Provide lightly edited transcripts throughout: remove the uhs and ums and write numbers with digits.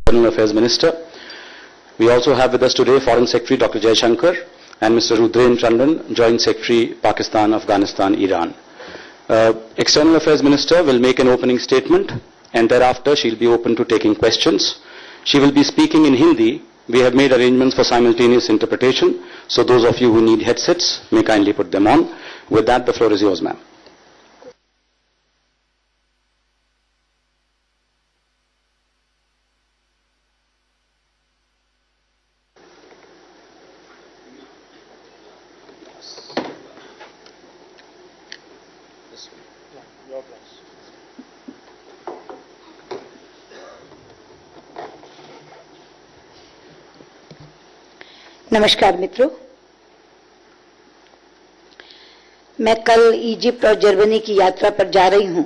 External Affairs Minister. We also have with us today Foreign Secretary Dr. Jaishankar and Mr. Rudren Chandan, Joint Secretary, Pakistan, Afghanistan, Iran. External Affairs Minister will make an opening statement and thereafter she'll be open to taking questions. She will be speaking in Hindi. We have made arrangements for simultaneous interpretation, so those of you who need headsets may kindly put them on. With that, the floor is yours, ma'am. नमस्कार मित्रों, मैं कल Egypt और Germany की यात्रा पर जा रही हूं,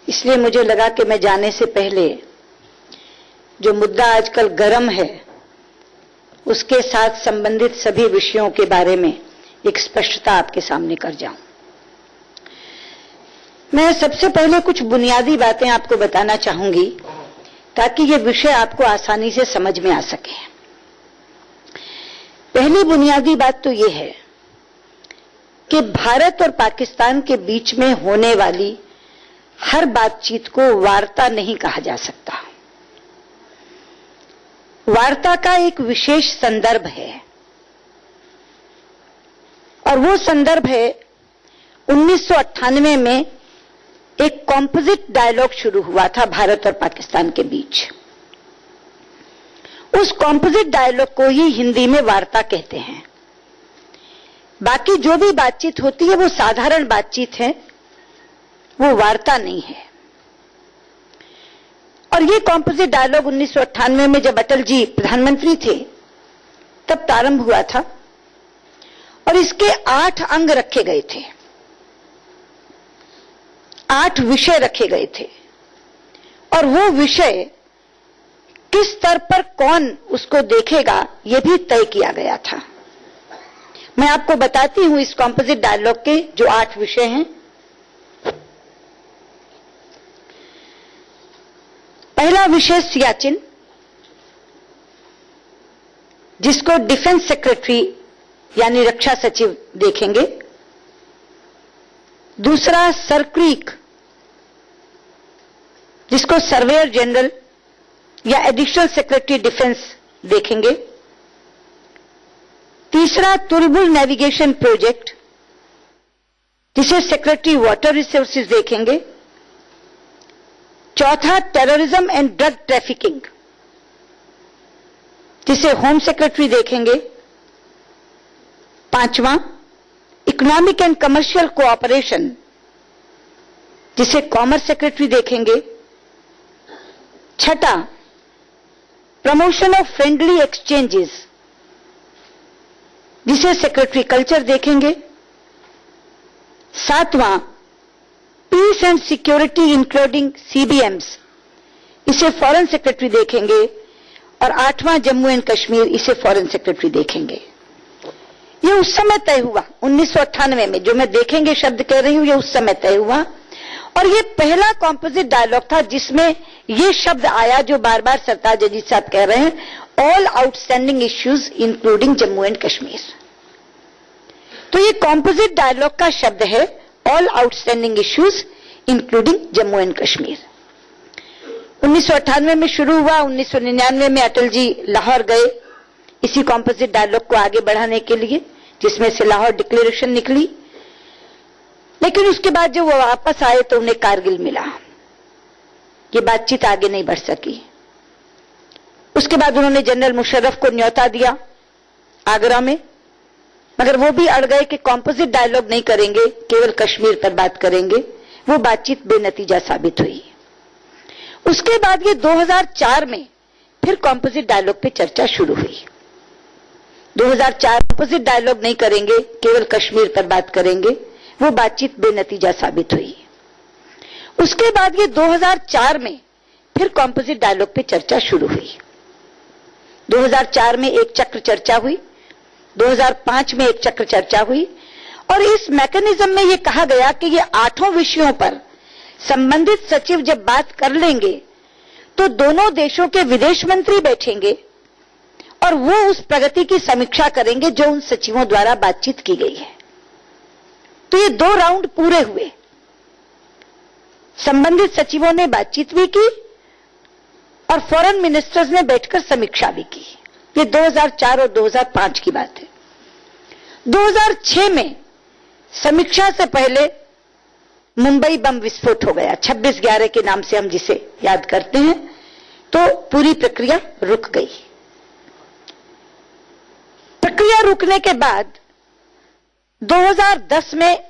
इसलिए मुझे लगा कि मैं जाने से पहले जो मुद्दा आजकल गर्म है उसके साथ संबंधित सभी विषयों के बारे में एक स्पष्टता आपके सामने कर जाऊं। मैं सबसे पहले कुछ बुनियादी बातें आपको बताना चाहूंगी ताकि ये विषय आपको आसानी से समझ में आ सके। पहली बुनियादी बात तो ये है कि भारत और पाकिस्तान के बीच में होने वाली हर बातचीत को वार्ता नहीं कहा जा सकता। वार्ता का एक विशेष संदर्भ है और वो संदर्भ है 1998 में एक कॉम्पोजिट डायलॉग शुरू हुआ था भारत और पाकिस्तान के बीच। उस कॉम्पोजिट डायलॉग को ही हिंदी में वार्ता कहते हैं। बाकी जो भी बातचीत होती है वो साधारण बातचीत है, वो वार्ता नहीं है। और ये कॉम्पोजिट डायलॉग 1998 में जब अटल जी प्रधानमंत्री थे तब प्रारंभ हुआ था और इसके 8 अंग रखे गए थे, 8 विषय रखे गए थे और वो विषय किस स्तर पर कौन उसको देखेगा यह भी तय किया गया था। मैं आपको बताती हूं इस कॉम्पोजिट डायलॉग के जो 8 विषय हैं। पहला विषय सियाचिन, जिसको डिफेंस सेक्रेटरी यानी रक्षा सचिव देखेंगे। दूसरा सरक्रीक, जिसको सर्वेयर जनरल या एडिशनल सेक्रेटरी डिफेंस देखेंगे। तीसरा तुर्बुल नेविगेशन प्रोजेक्ट, जिसे सेक्रेटरी वाटर रिसोर्सेज देखेंगे। चौथा टेररिज्म एंड ड्रग ट्रैफिकिंग, जिसे होम सेक्रेटरी देखेंगे। पांचवां इकोनॉमिक एंड कमर्शियल कोऑपरेशन, जिसे कॉमर्स सेक्रेटरी देखेंगे। छठा प्रमोशन ऑफ फ्रेंडली एक्सचेंजेस, जिसे सेक्रेटरी कल्चर देखेंगे। सातवां पीस एंड सिक्योरिटी इंक्लूडिंग सीबीएम्स, इसे फॉरेन सेक्रेटरी देखेंगे। और 8वां जम्मू एंड कश्मीर, इसे फॉरेन सेक्रेटरी देखेंगे। ये उस समय तय हुआ 1998 में, जो मैं देखेंगे शब्द कह रही हूं, ये उस समय तय हुआ। और ये पहला कॉम्पोजिट डायलॉग था जिसमें ये शब्द आया जो बार बार सरताज अजीज साहब कह रहे हैं, all outstanding issues including Jammu and Kashmir. तो ये कॉम्पोजिट डायलॉग का शब्द है, all outstanding issues including Jammu and Kashmir. 1998 में शुरू हुआ। 1999 में अटल जी लाहौर गए इसी कॉम्पोजिट डायलॉग को आगे बढ़ाने के लिए, जिसमें से लाहौर डिक्लेरेशन निकली। लेकिन उसके बाद जब वो वापस आए तो उन्हें कारगिल मिला। ये बातचीत आगे नहीं बढ़ सकी। उसके बाद उन्होंने जनरल मुशर्रफ को न्योता दिया आगरा में, मगर वो भी अड़ गए कि कॉम्पोजिट डायलॉग नहीं करेंगे, केवल कश्मीर पर बात करेंगे। वो बातचीत बेनतीजा साबित हुई। उसके बाद ये 2004 में फिर कॉम्पोजिट डायलॉग पे चर्चा शुरू हुई। 2004 कॉम्पोजिट डायलॉग नहीं करेंगे, केवल कश्मीर पर बात करेंगे। वो बातचीत बेनतीजा साबित हुई। उसके बाद ये 2004 में फिर कॉम्पोजिट डायलॉग पे चर्चा शुरू हुई। 2004 में एक चक्र चर्चा हुई, 2005 में एक चक्र चर्चा हुई और इस मैकेनिज्म में ये कहा गया कि ये 8 विषयों पर संबंधित सचिव जब बात कर लेंगे तो दोनों देशों के विदेश मंत्री बैठेंगे और वो उस प्रगति की समीक्षा करेंगे जो उन सचिवों द्वारा बातचीत की गई है। तो ये 2 राउंड पूरे हुए। संबंधित सचिवों ने बातचीत भी की और फॉरेन मिनिस्टर्स ने बैठकर समीक्षा भी की। ये 2004 और 2005 की बात है। 2006 में समीक्षा से पहले मुंबई बम विस्फोट हो गया, 26/11 के नाम से हम जिसे याद करते हैं, तो पूरी प्रक्रिया रुक गई। प्रक्रिया रुकने के बाद 2010 में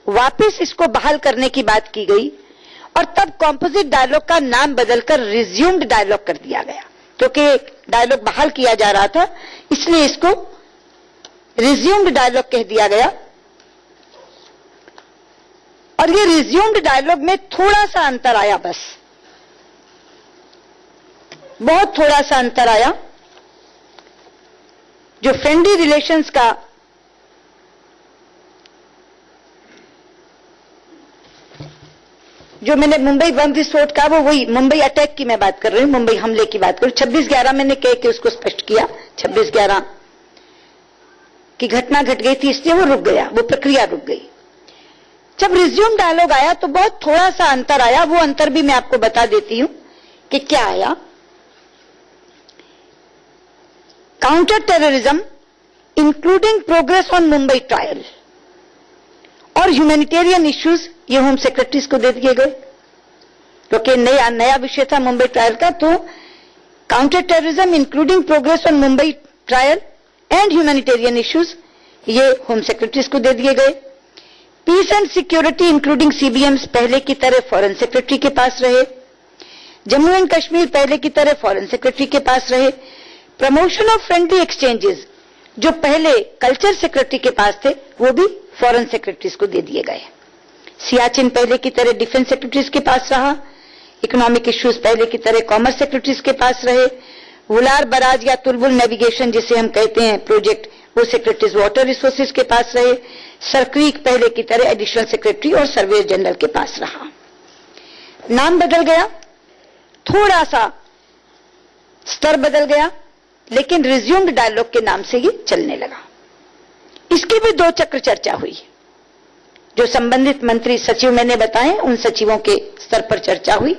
वापस इसको बहाल करने की बात की गई और तब कॉम्पोजिट डायलॉग का नाम बदलकर रिज्यूम्ड डायलॉग कर दिया गया, क्योंकि डायलॉग बहाल किया जा रहा था, इसलिए इसको रिज्यूम्ड डायलॉग कह दिया गया। और ये रिज्यूम्ड डायलॉग में थोड़ा सा अंतर आया, बस बहुत थोड़ा सा अंतर आया। जो फ्रेंडली रिलेशंस का जो मैंने मुंबई बम विस्फोट का, वो वही मुंबई अटैक की मैं बात कर रही हूं, मुंबई हमले की बात कर रही हूं। 26/11 मैंने कह के उसको स्पष्ट किया, 26/11 की घटना घट गई थी, इसलिए वो रुक गया, वो प्रक्रिया रुक गई। जब रिज्यूम डायलॉग आया तो बहुत थोड़ा सा अंतर आया। वो अंतर भी मैं आपको बता देती हूं कि क्या आया। Counter terrorism including progress on Mumbai trial और ह्यूमैनिटेरियन इश्यूज ये होम सेक्रेटरीज को दे दिए गए, क्योंकि नया विषय था मुंबई ट्रायल का। तो counter terrorism including progress on Mumbai trial and humanitarian issues ये होम सेक्रेटरीज को दे दिए गए। पीस एंड सिक्योरिटी इंक्लूडिंग सीबीएम्स पहले की तरह फॉरेन सेक्रेटरी के पास रहे। जम्मू एंड कश्मीर पहले की तरह फॉरेन सेक्रेटरी के पास रहे। प्रमोशन ऑफ फ्रेंडली एक्सचेंजेस जो पहले कल्चर सेक्रेटरी के पास थे वो भी फॉरेन सेक्रेटरीज को दे दिए गए। सियाचिन पहले की तरह डिफेंस सेक्रेटरीज के पास रहा। इकोनॉमिक इश्यूज पहले की तरह कॉमर्स सेक्रेटरीज के पास रहे। वुलार बराज या तुलबुल नेविगेशन जिसे हम कहते हैं प्रोजेक्ट, वो सेक्रेटरीज वाटर रिसोर्सेज के पास रहे। सरक्रीक पहले की तरह एडिशनल सेक्रेटरी और सर्वेयर जनरल के पास रहा। नाम बदल गया, थोड़ा सा स्तर बदल गया, लेकिन रिज्यूम्ड डायलॉग के नाम से ये चलने लगा। इसकी भी 2 चक्र चर्चा हुई। जो संबंधित मंत्री सचिव मैंने बताए, उन सचिवों के स्तर पर चर्चा हुई,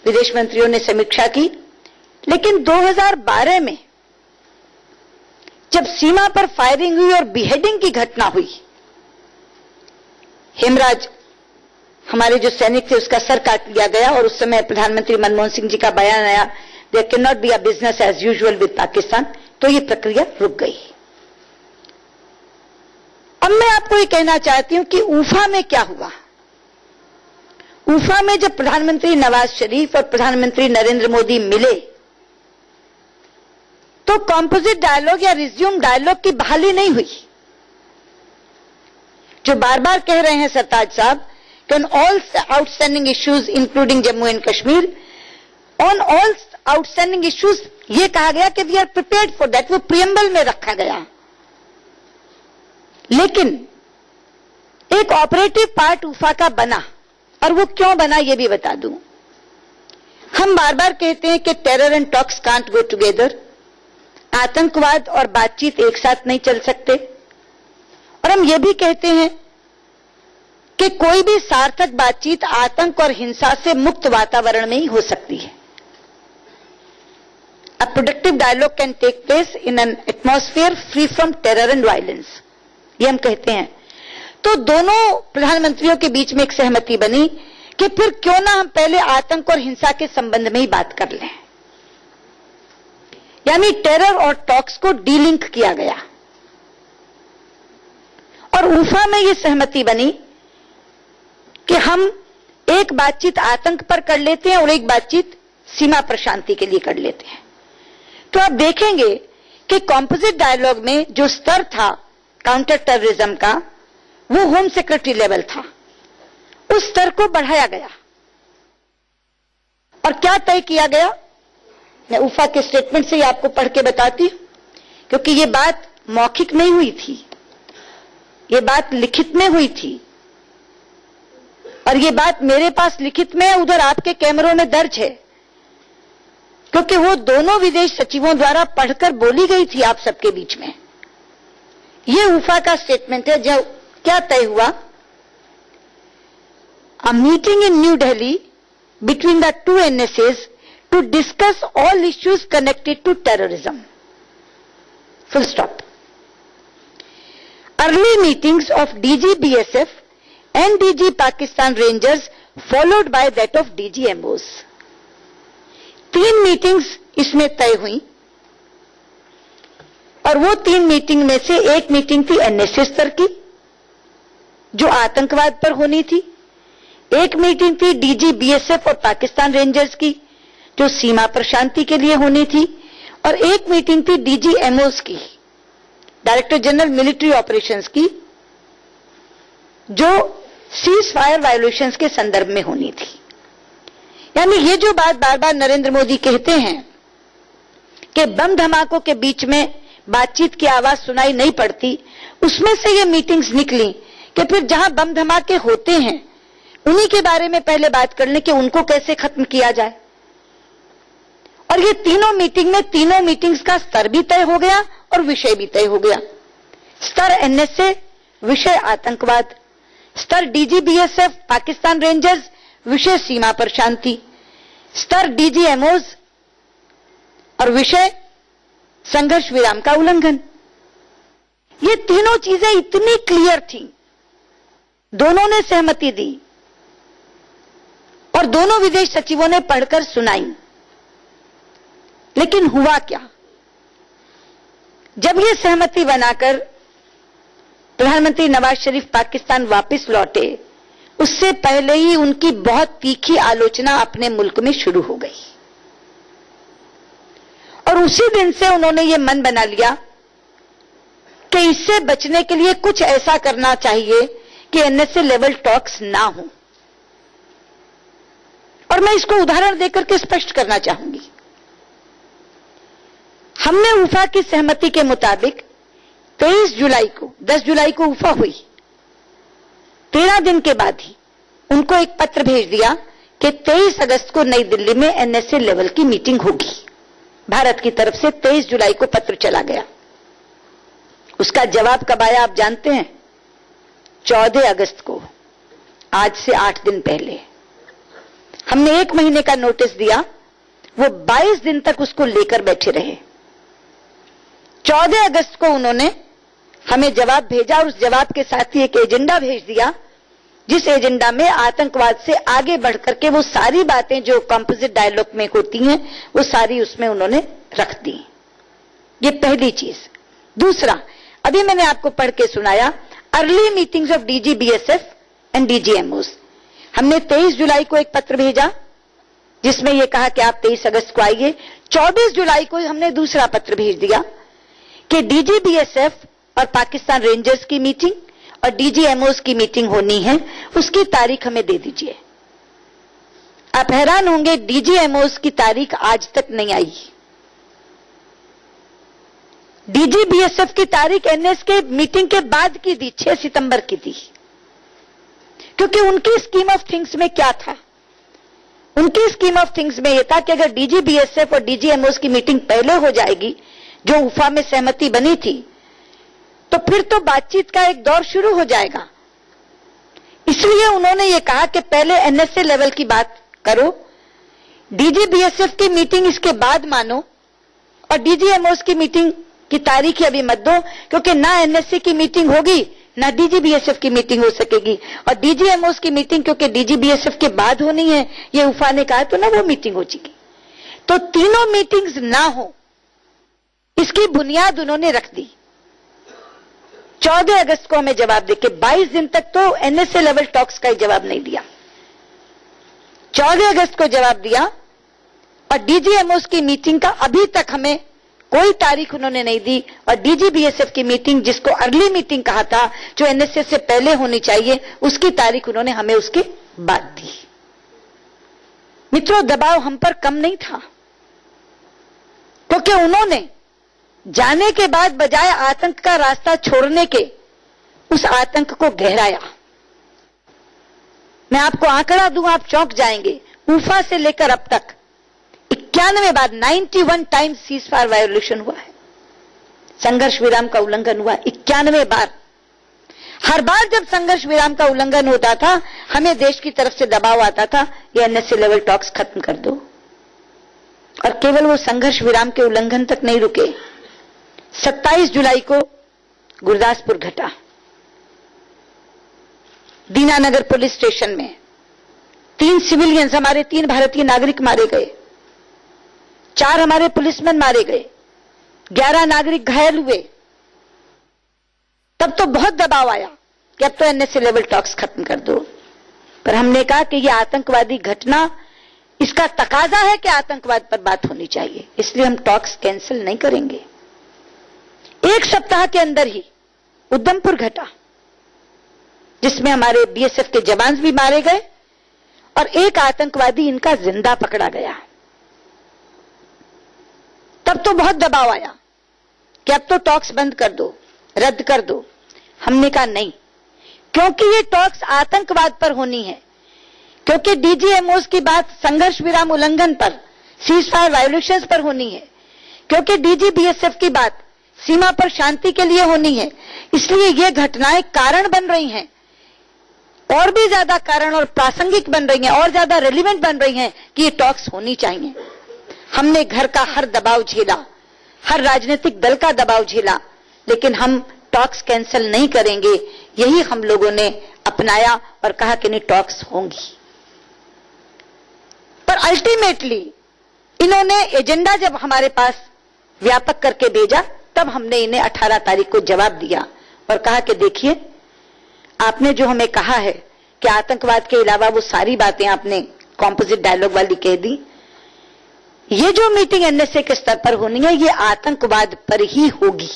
विदेश मंत्रियों ने समीक्षा की। लेकिन 2012 में जब सीमा पर फायरिंग हुई और बिहेडिंग की घटना हुई, हेमराज हमारे जो सैनिक थे उसका सर काट लिया गया और उस समय प्रधानमंत्री मनमोहन सिंह जी का बयान आया, there can not be a business as usual with Pakistan, तो ये प्रक्रिया रुक गई। अब मैं आपको ये कहना चाहती हूं कि ऊफा में क्या हुआ। ऊफा में जब प्रधानमंत्री नवाज शरीफ और प्रधानमंत्री नरेंद्र मोदी मिले तो कॉम्पोजिट डायलॉग या रिज्यूम डायलॉग की बहाली नहीं हुई। जो बार बार कह रहे हैं सरताज साहब कि on all outstanding issues including Jammu and Kashmir, on all outstanding issues ये कहा गया कि we are prepared for that, वो प्रियम्बल में रखा गया। लेकिन एक ऑपरेटिव पार्ट ऊफा का बना, और वो क्यों बना ये भी बता दूं। हम बार बार कहते हैं कि terror and talks can't go together, आतंकवाद और बातचीत एक साथ नहीं चल सकते। और हम ये भी कहते हैं कि कोई भी सार्थक बातचीत आतंक और हिंसा से मुक्त वातावरण में ही हो सकती है। A productive dialogue can take place in an atmosphere free from terror and violence, ये हम कहते हैं। तो दोनों प्रधानमंत्रियों के बीच में एक सहमति बनी कि फिर क्यों ना हम पहले आतंक और हिंसा के संबंध में ही बात कर लें, यानी टेरर और टॉक्स को डीलिंक किया गया। और ऊफा में यह सहमति बनी कि हम एक बातचीत आतंक पर कर लेते हैं और एक बातचीत सीमा प्रशांति के लिए कर लेते हैं। तो आप देखेंगे कि कॉम्पोजिट डायलॉग में जो स्तर था काउंटर टेररिज्म का, वो होम सेक्रेटरी लेवल था, उस स्तर को बढ़ाया गया। और क्या तय किया गया, मैं ऊफा के स्टेटमेंट से ही आपको पढ़ के बताती हूं, क्योंकि ये बात मौखिक नहीं हुई थी, ये बात लिखित में हुई थी। और ये बात मेरे पास लिखित में है, उधर आपके कैमरों में दर्ज है। क्योंकि वो दोनों विदेश सचिवों द्वारा पढ़कर बोली गई थी आप सबके बीच में। ये उफा का स्टेटमेंट है। जब क्या तय हुआ, a meeting in new Delhi between the two NSAs to discuss all issues connected to terrorism. Full stop. Early meetings of DG BSF and DG Pakistan Rangers followed by that of DG MOs. 3 meetings इसमें तय हुई और वो 3 meeting में से एक meeting थी NSA स्तर की जो आतंकवाद पर होनी थी, एक मीटिंग थी डीजी बीएसएफ और पाकिस्तान रेंजर्स की जो सीमा पर शांति के लिए होनी थी, और एक मीटिंग थी डीजी एमओस की, डायरेक्टर जनरल मिलिट्री ऑपरेशंस की, जो सीज फायर वायोलेशंस के संदर्भ में होनी थी। यानी ये जो बात बार बार नरेंद्र मोदी कहते हैं कि बम धमाकों के बीच में बातचीत की आवाज सुनाई नहीं पड़ती, उसमें से ये मीटिंग्स निकली कि फिर जहां बम धमाके होते हैं उन्हीं के बारे में पहले बात कर लें कि उनको कैसे खत्म किया जाए। और ये तीनों मीटिंग्स का स्तर भी तय हो गया और विषय भी तय हो गया। स्तर एनएसए, विषय आतंकवाद। स्तर डीजी बीएसएफ पाकिस्तान रेंजर्स, विषय सीमा पर शांति। स्तर डीजी एमओज और विषय संघर्ष विराम का उल्लंघन। ये तीनों चीजें इतनी क्लियर थी, दोनों ने सहमति दी और दोनों विदेश सचिवों ने पढ़कर सुनाई। लेकिन हुआ क्या, जब ये सहमति बनाकर प्रधानमंत्री नवाज शरीफ पाकिस्तान वापस लौटे, उससे पहले ही उनकी बहुत तीखी आलोचना अपने मुल्क में शुरू हो गई और उसी दिन से उन्होंने ये मन बना लिया कि इससे बचने के लिए कुछ ऐसा करना चाहिए कि एनएसए लेवल टॉक्स ना हो। और मैं इसको उदाहरण देकर के स्पष्ट करना चाहूंगी। हमने उफा की सहमति के मुताबिक 10 जुलाई को उफा हुई, 13 दिन के बाद ही उनको एक पत्र भेज दिया कि 23 अगस्त को नई दिल्ली में एनएसए लेवल की मीटिंग होगी। भारत की तरफ से 23 जुलाई को पत्र चला गया। उसका जवाब कब आया आप जानते हैं? 14 अगस्त को, आज से 8 दिन पहले। हमने 1 महीने का नोटिस दिया, वो 22 दिन तक उसको लेकर बैठे रहे। 14 अगस्त को उन्होंने हमें जवाब भेजा और उस जवाब के साथ ही एक एजेंडा भेज दिया, जिस एजेंडा में आतंकवाद से आगे बढ़कर के वो सारी बातें जो कंपोजिट डायलॉग में होती हैं वो सारी उसमें उन्होंने रख दी। ये पहली चीज। दूसरा, अभी मैंने आपको पढ़ के सुनाया, early meetings of DG BSF and DGMOs. हमने 23 जुलाई को एक पत्र भेजा जिसमें यह कहा कि आप 23 अगस्त को आइए। 24 जुलाई को हमने दूसरा पत्र भेज दिया कि डीजी बीएसएफ और पाकिस्तान रेंजर्स की मीटिंग और डीजीएमओस की मीटिंग होनी है, उसकी तारीख हमें दे दीजिए। आप हैरान होंगे, डीजीएमओस की तारीख आज तक नहीं आई। डीजी बीएसएफ की तारीख एनएस के मीटिंग के बाद की दी, 6 सितंबर की दी, क्योंकि उनकी स्कीम ऑफ थिंग्स में क्या था? उनकी स्कीम ऑफ थिंग्स में यह था कि अगर डीजी बीएसएफ और डीजीएमओस की मीटिंग पहले हो जाएगी, जो उफा में सहमति बनी थी, तो फिर तो बातचीत का एक दौर शुरू हो जाएगा। इसलिए उन्होंने ये कहा कि पहले एनएसए लेवल की बात करो, डीजी बीएसएफ की मीटिंग इसके बाद मानो और डीजीएमओस की मीटिंग की तारीख अभी मत दो, क्योंकि ना एनएसए की मीटिंग होगी ना डीजी बीएसएफ की मीटिंग हो सकेगी। और डीजीएमओस की मीटिंग क्योंकि डीजी बीएसएफ के बाद होनी है, ये उफा ने कहा, तो ना वो मीटिंग हो जाएगी। तो तीनों मीटिंग्स ना हो, इसकी बुनियाद उन्होंने रख दी। 14 अगस्त को हमें जवाब देके 22 दिन तक तो एनएसए लेवल टॉक्स का ही जवाब नहीं दिया। 14 अगस्त को जवाब दिया और डीजीएमओस की मीटिंग का अभी तक हमें कोई तारीख उन्होंने नहीं दी। और डीजी बीएसएफ की मीटिंग, जिसको अर्ली मीटिंग कहा था, जो एनएसए से पहले होनी चाहिए, उसकी तारीख उन्होंने हमें उसके बाद दी। मित्रों, दबाव हम पर कम नहीं था, क्योंकि उन्होंने जाने के बाद बजाय आतंक का रास्ता छोड़ने के उस आतंक को गहराया। मैं आपको आंकड़ा दूं, आप चौंक जाएंगे। उफा से लेकर अब तक 91 बार 91 टाइम्स सीज फायर वायोलेशन हुआ है, संघर्ष विराम का उल्लंघन हुआ 91 बार। हर बार जब संघर्ष विराम का उल्लंघन होता था, हमें देश की तरफ से दबाव आता था, ये एनएसए लेवल टॉक्स खत्म कर दो। और केवल वो संघर्ष विराम के उल्लंघन तक नहीं रुके। 27 जुलाई को गुरदासपुर घटा, दीनानगर पुलिस स्टेशन में 3 सिविलियंस, हमारे 3 भारतीय नागरिक मारे गए, 4 हमारे पुलिसमैन मारे गए, 11 नागरिक घायल हुए। तब तो बहुत दबाव आया कि अब तो एनएसए लेवल टॉक्स खत्म कर दो। पर हमने कहा कि यह आतंकवादी घटना, इसका तकाजा है कि आतंकवाद पर बात होनी चाहिए, इसलिए हम टॉक्स कैंसिल नहीं करेंगे। 1 सप्ताह के अंदर ही उधमपुर घटा, जिसमें हमारे बीएसएफ के जवान भी मारे गए और एक आतंकवादी इनका जिंदा पकड़ा गया। तब तो बहुत दबाव आया कि अब तो टॉक्स बंद कर दो, रद्द कर दो। हमने कहा नहीं, क्योंकि ये टॉक्स आतंकवाद पर होनी है, क्योंकि डीजीएमओस की बात संघर्ष विराम उल्लंघन पर, सीज फायर वायोलेशंस पर होनी है, क्योंकि डीजीबीएसएफ की बात सीमा पर शांति के लिए होनी है। इसलिए ये घटनाएं कारण बन रही हैं, और भी ज्यादा कारण और प्रासंगिक बन रही हैं, और ज्यादा रेलिवेंट बन रही हैं कि ये टॉक्स होनी चाहिए। हमने घर का हर दबाव झेला, हर राजनीतिक दल का दबाव झेला, लेकिन हम टॉक्स कैंसिल नहीं करेंगे। यही हम लोगों ने अपनाया और कहा कि नहीं, टॉक्स होंगी। पर अल्टीमेटली इन्होंने एजेंडा जब हमारे पास व्यापक करके भेजा, तब हमने इन्हें 18 तारीख को जवाब दिया और कहा कि देखिए, आपने जो हमें कहा है कि आतंकवाद के अलावा वो सारी बातें आपने कॉम्पोजिट डायलॉग वाली कह दी, ये जो मीटिंग एनएसए के स्तर पर होनी है, ये आतंकवाद पर ही होगी,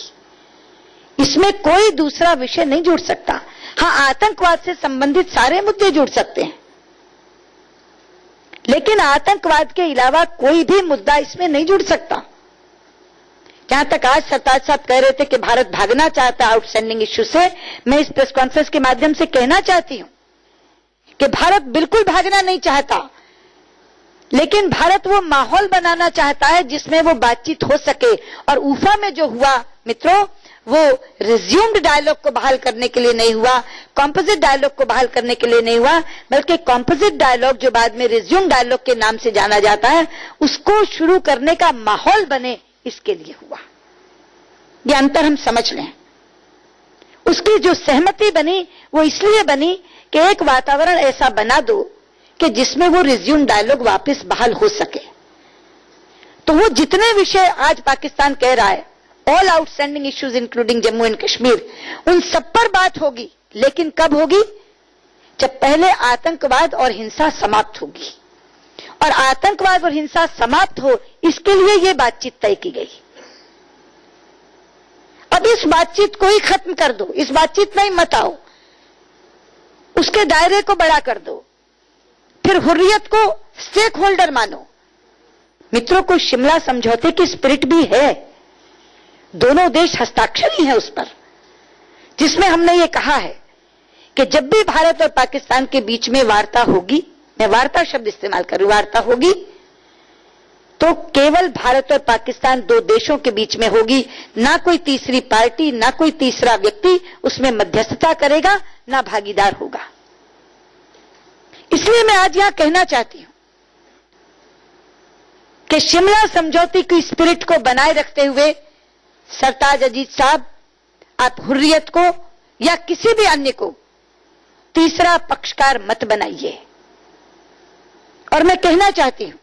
इसमें कोई दूसरा विषय नहीं जुड़ सकता। हाँ, आतंकवाद से संबंधित सारे मुद्दे जुड़ सकते हैं, लेकिन आतंकवाद के अलावा कोई भी मुद्दा इसमें नहीं जुड़ सकता। जहां तक आज सरताज साहब कह रहे थे कि भारत भागना चाहता है आउटस्टैंडिंग इश्यू से, मैं इस प्रेस कॉन्फ्रेंस के माध्यम से कहना चाहती हूं कि भारत बिल्कुल भागना नहीं चाहता, लेकिन भारत वो माहौल बनाना चाहता है जिसमें वो बातचीत हो सके। और उफा में जो हुआ मित्रों, वो रिज्यूम्ड डायलॉग को बहाल करने के लिए नहीं हुआ, कॉम्पोजिट डायलॉग को बहाल करने के लिए नहीं हुआ, बल्कि कॉम्पोजिट डायलॉग जो बाद में रिज्यूम डायलॉग के नाम से जाना जाता है, उसको शुरू करने का माहौल बने, इसके लिए हुआ। ये अंतर हम समझ लें। उसकी जो सहमति बनी वो इसलिए बनी कि एक वातावरण ऐसा बना दो कि जिसमें वो रिज्यूम डायलॉग वापस बहाल हो सके। तो वो जितने विषय आज पाकिस्तान कह रहा है, all outstanding issues including Jammu and Kashmir, उन सब पर बात होगी, लेकिन कब होगी? जब पहले आतंकवाद और हिंसा समाप्त होगी। और आतंकवाद और हिंसा समाप्त हो, इसके लिए ये बातचीत तय की गई। अब इस बातचीत को ही खत्म कर दो, इस बातचीत में ही मत आओ, उसके दायरे को बड़ा कर दो, फिर हुर्रियत को स्टेक होल्डर मानो। मित्रों, को शिमला समझौते की स्पिरिट भी है, दोनों देश हस्ताक्षरी हैं उस पर, जिसमें हमने ये कहा है कि जब भी भारत और पाकिस्तान के बीच में वार्ता होगी, मैं वार्ता शब्द इस्तेमाल कर रही हूं, वार्ता होगी तो केवल भारत और पाकिस्तान दो देशों के बीच में होगी, ना कोई तीसरी पार्टी, ना कोई तीसरा व्यक्ति उसमें मध्यस्थता करेगा, ना भागीदार होगा। इसलिए मैं आज यहां कहना चाहती हूं कि शिमला समझौते की स्पिरिट को बनाए रखते हुए सरताज अजीज साहब, आप हुर्रियत को या किसी भी अन्य को तीसरा पक्षकार मत बनाइए। और मैं कहना चाहती हूं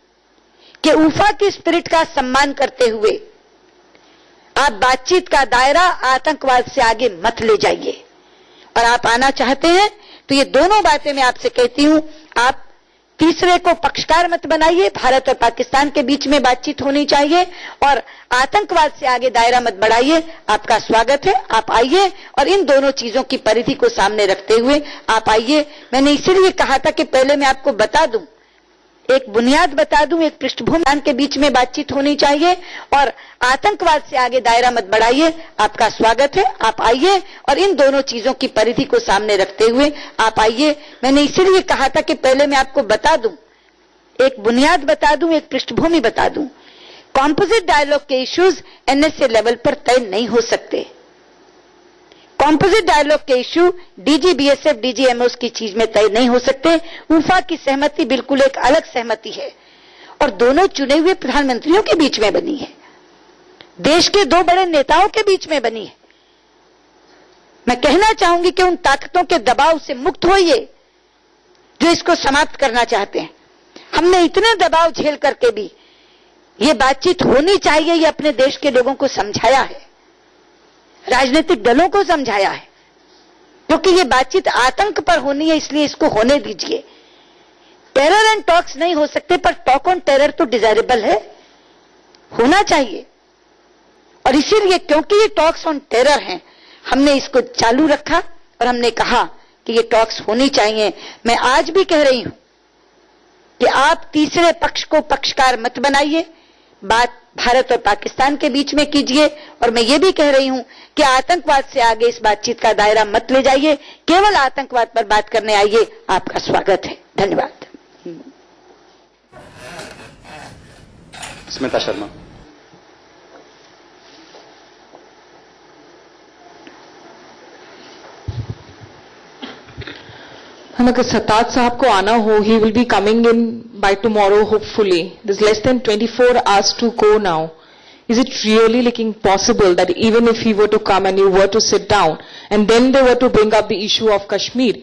कि उफा की स्पिरिट का सम्मान करते हुए आप बातचीत का दायरा आतंकवाद से आगे मत ले जाइए। और आप आना चाहते हैं तो ये दोनों बातें मैं आपसे कहती हूं, आप तीसरे को पक्षकार मत बनाइए, भारत और पाकिस्तान के बीच में बातचीत होनी चाहिए, और आतंकवाद से आगे दायरा मत बढ़ाइए। आपका स्वागत है, आप आइए, और इन दोनों चीजों की परिधि को सामने रखते हुए आप आइए। मैंने इसीलिए कहा था कि पहले मैं आपको बता दूं, एक बुनियाद बता दूं, एक पृष्ठभूमि के बीच में बातचीत होनी चाहिए, और आतंकवाद से आगे दायरा मत बढ़ाइए। आपका स्वागत है, आप आइए, और इन दोनों चीजों की परिधि को सामने रखते हुए आप आइए। मैंने इसीलिए कहा था कि पहले मैं आपको बता दूं, एक बुनियाद बता दूं, एक पृष्ठभूमि बता दूं। कॉम्पोजिट डायलॉग के इश्यूज एनएसए लेवल पर तय नहीं हो सकते। कॉम्पोजिट डायलॉग के issue DG BSF, DG MOS की चीज में तय नहीं हो सकते। ऊफा की सहमति बिल्कुल एक अलग सहमति है और दोनों चुने हुए प्रधानमंत्रियों के बीच में बनी है, देश के दो बड़े नेताओं के बीच में बनी है। मैं कहना चाहूंगी कि उन ताकतों के दबाव से मुक्त होइए जो इसको समाप्त करना चाहते हैं। हमने इतने दबाव झेल करके भी ये बातचीत होनी चाहिए, ये अपने देश के लोगों को समझाया है, राजनीतिक दलों को समझाया है, क्योंकि ये बातचीत आतंक पर होनी है, इसलिए इसको होने दीजिए। टेरर एंड टॉक्स नहीं हो सकते, पर टॉक ऑन टेरर तो डिजायरेबल है, होना चाहिए। और इसीलिए क्योंकि ये टॉक्स ऑन टेरर हैं, हमने इसको चालू रखा और हमने कहा कि ये टॉक्स होनी चाहिए। मैं आज भी कह रही हूं कि आप तीसरे पक्ष को पक्षकार मत बनाइए, बात भारत और पाकिस्तान के बीच में कीजिए। और मैं ये भी कह रही हूं कि आतंकवाद से आगे इस बातचीत का दायरा मत ले जाइए, केवल आतंकवाद पर बात करने आइए। आपका स्वागत है। धन्यवाद। स्मिता शर्मा। अगर सत्ताज साहब को आना हो, he will be coming in by tomorrow hopefully. There's less than 24 hours to go now. Is it really looking possible that even if he were to come and you were to sit down and then they were to bring up the issue of Kashmir,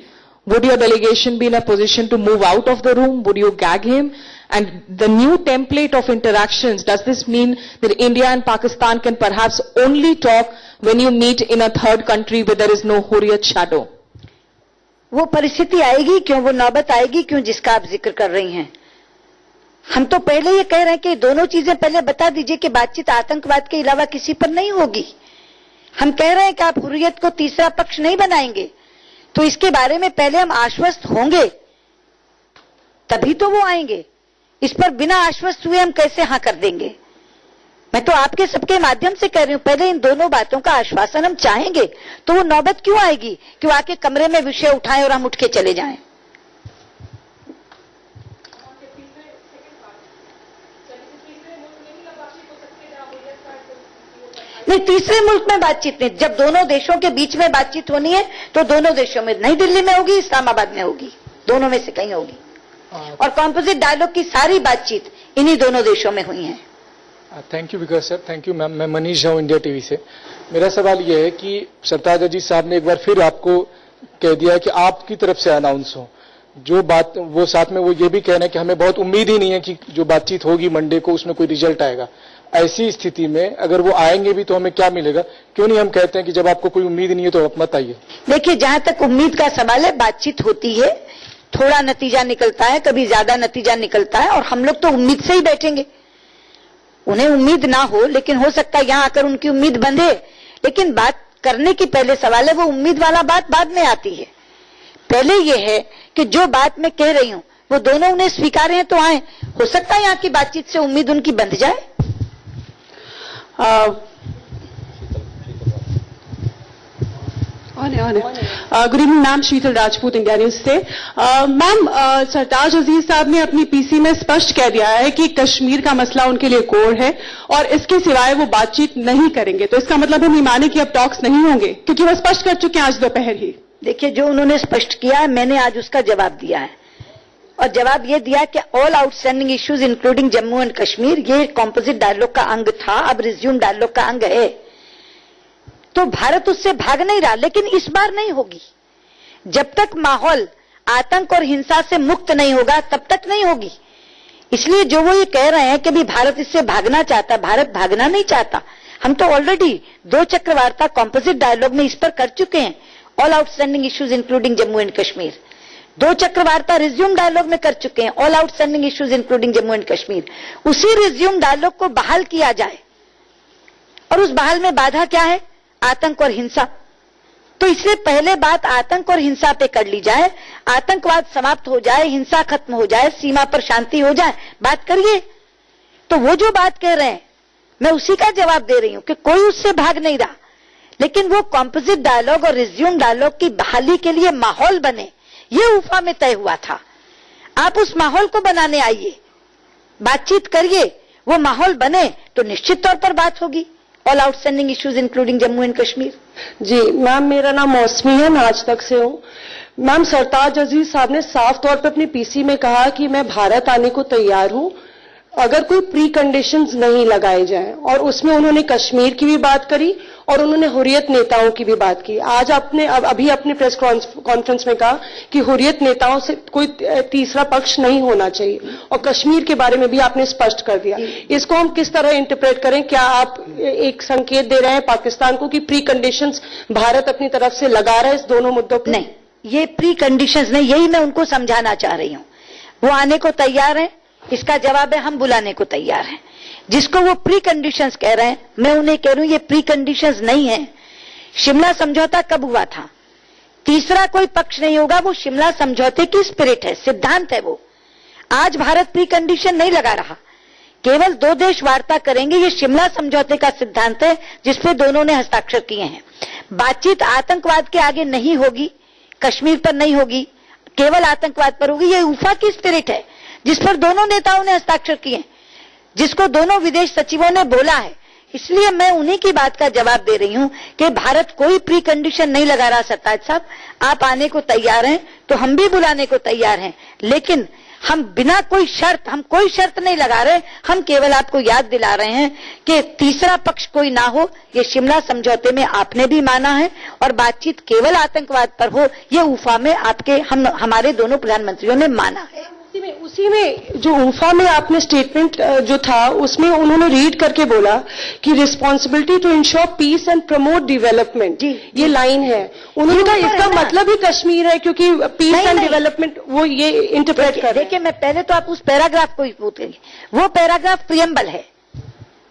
would your delegation be in a position to move out of the room? Would you gag him? And the new template of interactions, does this mean that India and Pakistan can perhaps only talk when you meet in a third country where there is no Hurriyat shadow? वो परिस्थिति आएगी क्यों, वो नौबत आएगी क्यों जिसका आप जिक्र कर रही हैं। हम तो पहले ये कह रहे हैं कि दोनों चीजें पहले बता दीजिए कि बातचीत आतंकवाद के अलावा किसी पर नहीं होगी। हम कह रहे हैं कि आप हुर्रियत को तीसरा पक्ष नहीं बनाएंगे, तो इसके बारे में पहले हम आश्वस्त होंगे, तभी तो वो आएंगे। इस पर बिना आश्वस्त हुए हम कैसे हाँ कर देंगे। मैं तो आपके सबके माध्यम से कह रही हूं, पहले इन दोनों बातों का आश्वासन हम चाहेंगे, तो वो नौबत क्यों आएगी कि वो आके कमरे में विषय उठाएं और हम उठ के चले जाएं। नहीं, तीसरे मुल्क में बातचीत नहीं। जब दोनों देशों के बीच में बातचीत होनी है तो दोनों देशों में, नई दिल्ली में होगी, इस्लामाबाद में होगी, दोनों में से कहीं होगी। और कॉम्पोजिट डायलॉग की सारी बातचीत इन्हीं दोनों देशों में हुई है। Thank you Vikas sir, thank you ma'am. मैं मनीष झा, इंडिया टीवी से। मेरा सवाल यह है कि सरताज अजीज साहब ने एक बार फिर आपको कह दिया है कि आपकी तरफ से अनाउंस हो जो बात, वो साथ में वो ये भी कह रहे हैं कि हमें बहुत उम्मीद ही नहीं है कि जो बातचीत होगी मंडे को उसमें कोई रिजल्ट आएगा। ऐसी स्थिति में अगर वो आएंगे भी तो हमें क्या मिलेगा? क्यों नहीं हम कहते हैं कि जब आपको कोई उम्मीद नहीं है तो आप मत आइए। देखिए, जहां तक उम्मीद का सवाल है, बातचीत होती है, थोड़ा नतीजा निकलता है, कभी ज्यादा नतीजा निकलता है, और हम लोग तो उम्मीद से ही बैठेंगे। उन्हें उम्मीद ना हो, लेकिन हो सकता है यहां आकर उनकी उम्मीद बंधे, लेकिन बात करने की पहले सवाल है, वो उम्मीद वाला बात बाद में आती है। पहले ये है कि जो बात मैं कह रही हूं वो दोनों उन्हें स्वीकार हैं तो आए। हो सकता है यहाँ की बातचीत से उम्मीद उनकी बंध जाए। गुड इवनिंग मैम, शीतल राजपूत, इंडिया न्यूज से। मैम, सरताज अजीज साहब ने अपनी पीसी में स्पष्ट कह दिया है कि कश्मीर का मसला उनके लिए कोर है और इसके सिवाय वो बातचीत नहीं करेंगे। तो इसका मतलब हम ये माने कि अब टॉक्स नहीं होंगे, क्योंकि वो स्पष्ट कर चुके हैं आज दोपहर ही। देखिए, जो उन्होंने स्पष्ट किया है, मैंने आज उसका जवाब दिया है, और जवाब ये दिया कि all outstanding issues including Jammu and Kashmir, ये कॉम्पोजिट डायलॉग का अंग था, अब रिज्यूम डायलॉग का अंग है। तो भारत उससे भाग नहीं रहा, लेकिन इस बार नहीं होगी। जब तक माहौल आतंक और हिंसा से मुक्त नहीं होगा तब तक नहीं होगी। इसलिए जो वो ये कह रहे हैं कि भी भारत इससे भागना चाहता, भारत भागना नहीं चाहता। हम तो ऑलरेडी 2 चक्रवार्ता कॉम्पोजिट डायलॉग में इस पर कर चुके हैं, all outstanding issues including Jammu and Kashmir. 2 चक्रवार्ता रिज्यूम डायलॉग में कर चुके हैं, all outstanding issues including Jammu and Kashmir. उसी रिज्यूम डायलॉग को बहाल किया जाए, और उस बहाल में बाधा क्या है? आतंक और हिंसा। तो इसलिए पहले बात आतंक और हिंसा पे कर ली जाए, आतंकवाद समाप्त हो जाए, हिंसा खत्म हो जाए, सीमा पर शांति हो जाए, बात करिए। तो वो जो बात कह रहे हैं मैं उसी का जवाब दे रही हूं कि कोई उससे भाग नहीं रहा, लेकिन वो कॉम्पोजिट डायलॉग और रिज्यूम डायलॉग की बहाली के लिए माहौल बने, ये उफा में तय हुआ था। आप उस माहौल को बनाने आइए, बातचीत करिए, वो माहौल बने तो निश्चित तौर पर बात होगी all outstanding issues including Jammu and Kashmir. जी मैम, मेरा नाम मौसमी है, मैं आज तक से हूँ। मैम, सरताज अजीज साहब ने साफ तौर पर अपनी पीसी में कहा कि मैं भारत आने को तैयार हूँ अगर कोई प्री कंडीशंस नहीं लगाए जाएं, और उसमें उन्होंने कश्मीर की भी बात करी और उन्होंने हुर्रियत नेताओं की भी बात की। आज आपने अभी अपने प्रेस कॉन्फ्रेंस में कहा कि हुर्रियत नेताओं से कोई तीसरा पक्ष नहीं होना चाहिए, और कश्मीर के बारे में भी आपने स्पष्ट कर दिया। इसको हम किस तरह इंटरप्रेट करें? क्या आप एक संकेत दे रहे हैं पाकिस्तान को कि प्री कंडीशंस भारत अपनी तरफ से लगा रहा है इस दोनों मुद्दों पर? नहीं, ये प्री कंडीशंस नहीं, यही मैं उनको समझाना चाह रही हूँ। वो आने को तैयार है, इसका जवाब है हम बुलाने को तैयार हैं। जिसको वो प्री कंडीशंस कह रहे हैं, मैं उन्हें कह रही हूं ये प्री कंडीशंस नहीं है। शिमला समझौता कब हुआ था? तीसरा कोई पक्ष नहीं होगा, वो शिमला समझौते की स्पिरिट है, सिद्धांत है वो। आज भारत प्री कंडीशन नहीं लगा रहा, केवल दो देश वार्ता करेंगे, ये शिमला समझौते का सिद्धांत है जिसपे दोनों ने हस्ताक्षर किए हैं। बातचीत आतंकवाद के आगे नहीं होगी, कश्मीर पर नहीं होगी, केवल आतंकवाद पर होगी। ये उफा की स्पिरिट है जिस पर दोनों नेताओं ने हस्ताक्षर किए, जिसको दोनों विदेश सचिवों ने बोला है। इसलिए मैं उन्हीं की बात का जवाब दे रही हूं कि भारत कोई प्री कंडीशन नहीं लगा रहा। सरताज साहब, आप आने को तैयार हैं तो हम भी बुलाने को तैयार हैं, लेकिन हम बिना कोई शर्त, हम कोई शर्त नहीं लगा रहे। हम केवल आपको याद दिला रहे हैं कि तीसरा पक्ष कोई ना हो, ये शिमला समझौते में आपने भी माना है, और बातचीत केवल आतंकवाद पर हो, ये उफा में हमारे दोनों प्रधानमंत्रियों ने माना है। उसी में जो उफा में आपने स्टेटमेंट जो था उसमें उन्होंने रीड करके बोला कि responsibility to ensure peace and promote development, ये लाइन है। उन्होंने कहा इसका मतलब ही कश्मीर है, क्योंकि पीस एंड डेवलपमेंट वो ये इंटरप्रेट कर। देखिए, मैं पहले तो आप उस पैराग्राफ को ही पूछेंगे, वो पैराग्राफ प्रियम्बल है,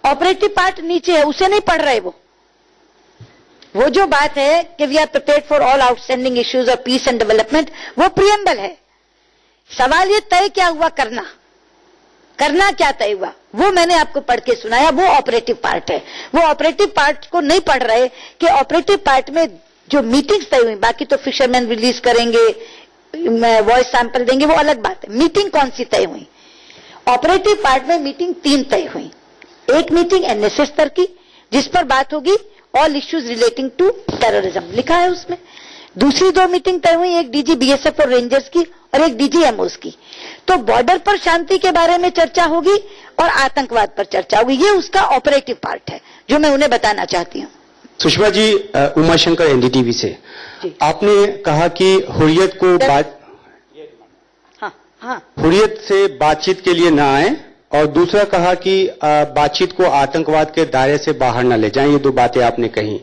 ऑपरेटिव पार्ट नीचे है, उसे नहीं पढ़ रहे। वो जो बात है कि we are prepared for all outstanding issues of peace and development, वो प्रियम्बल है। सवाल ये तय क्या हुआ, करना क्या तय हुआ, वो मैंने आपको पढ़ के सुनाया, वो ऑपरेटिव पार्ट है। वो ऑपरेटिव पार्ट को नहीं पढ़ रहे कि ऑपरेटिव पार्ट में जो मीटिंग्स तय हुई, बाकी तो फिशरमैन रिलीज करेंगे, वॉइस सैंपल देंगे, वो अलग बात है। मीटिंग कौन सी तय हुई? ऑपरेटिव पार्ट में मीटिंग 3 तय हुई। एक मीटिंग एनएसएस स्तर की, जिस पर बात होगी all issues relating to terrorism, लिखा है उसमें। दूसरी 2 मीटिंग तय हुई, एक डीजी बीएसएफ और रेंजर्स की और एक डीजीएमओस की। तो बॉर्डर पर शांति के बारे में चर्चा होगी और आतंकवाद पर चर्चा होगी। ये उसका ऑपरेटिव पार्ट है जो मैं उन्हें बताना चाहती हूँ। सुषमा जी, उमाशंकर एनडीटीवी से, आपने कहा कि हुर्रियत को हुर्रियत से बातचीत के लिए ना आए, और दूसरा कहा कि बातचीत को आतंकवाद के दायरे से बाहर न ले जाएं। ये 2 बातें आपने कही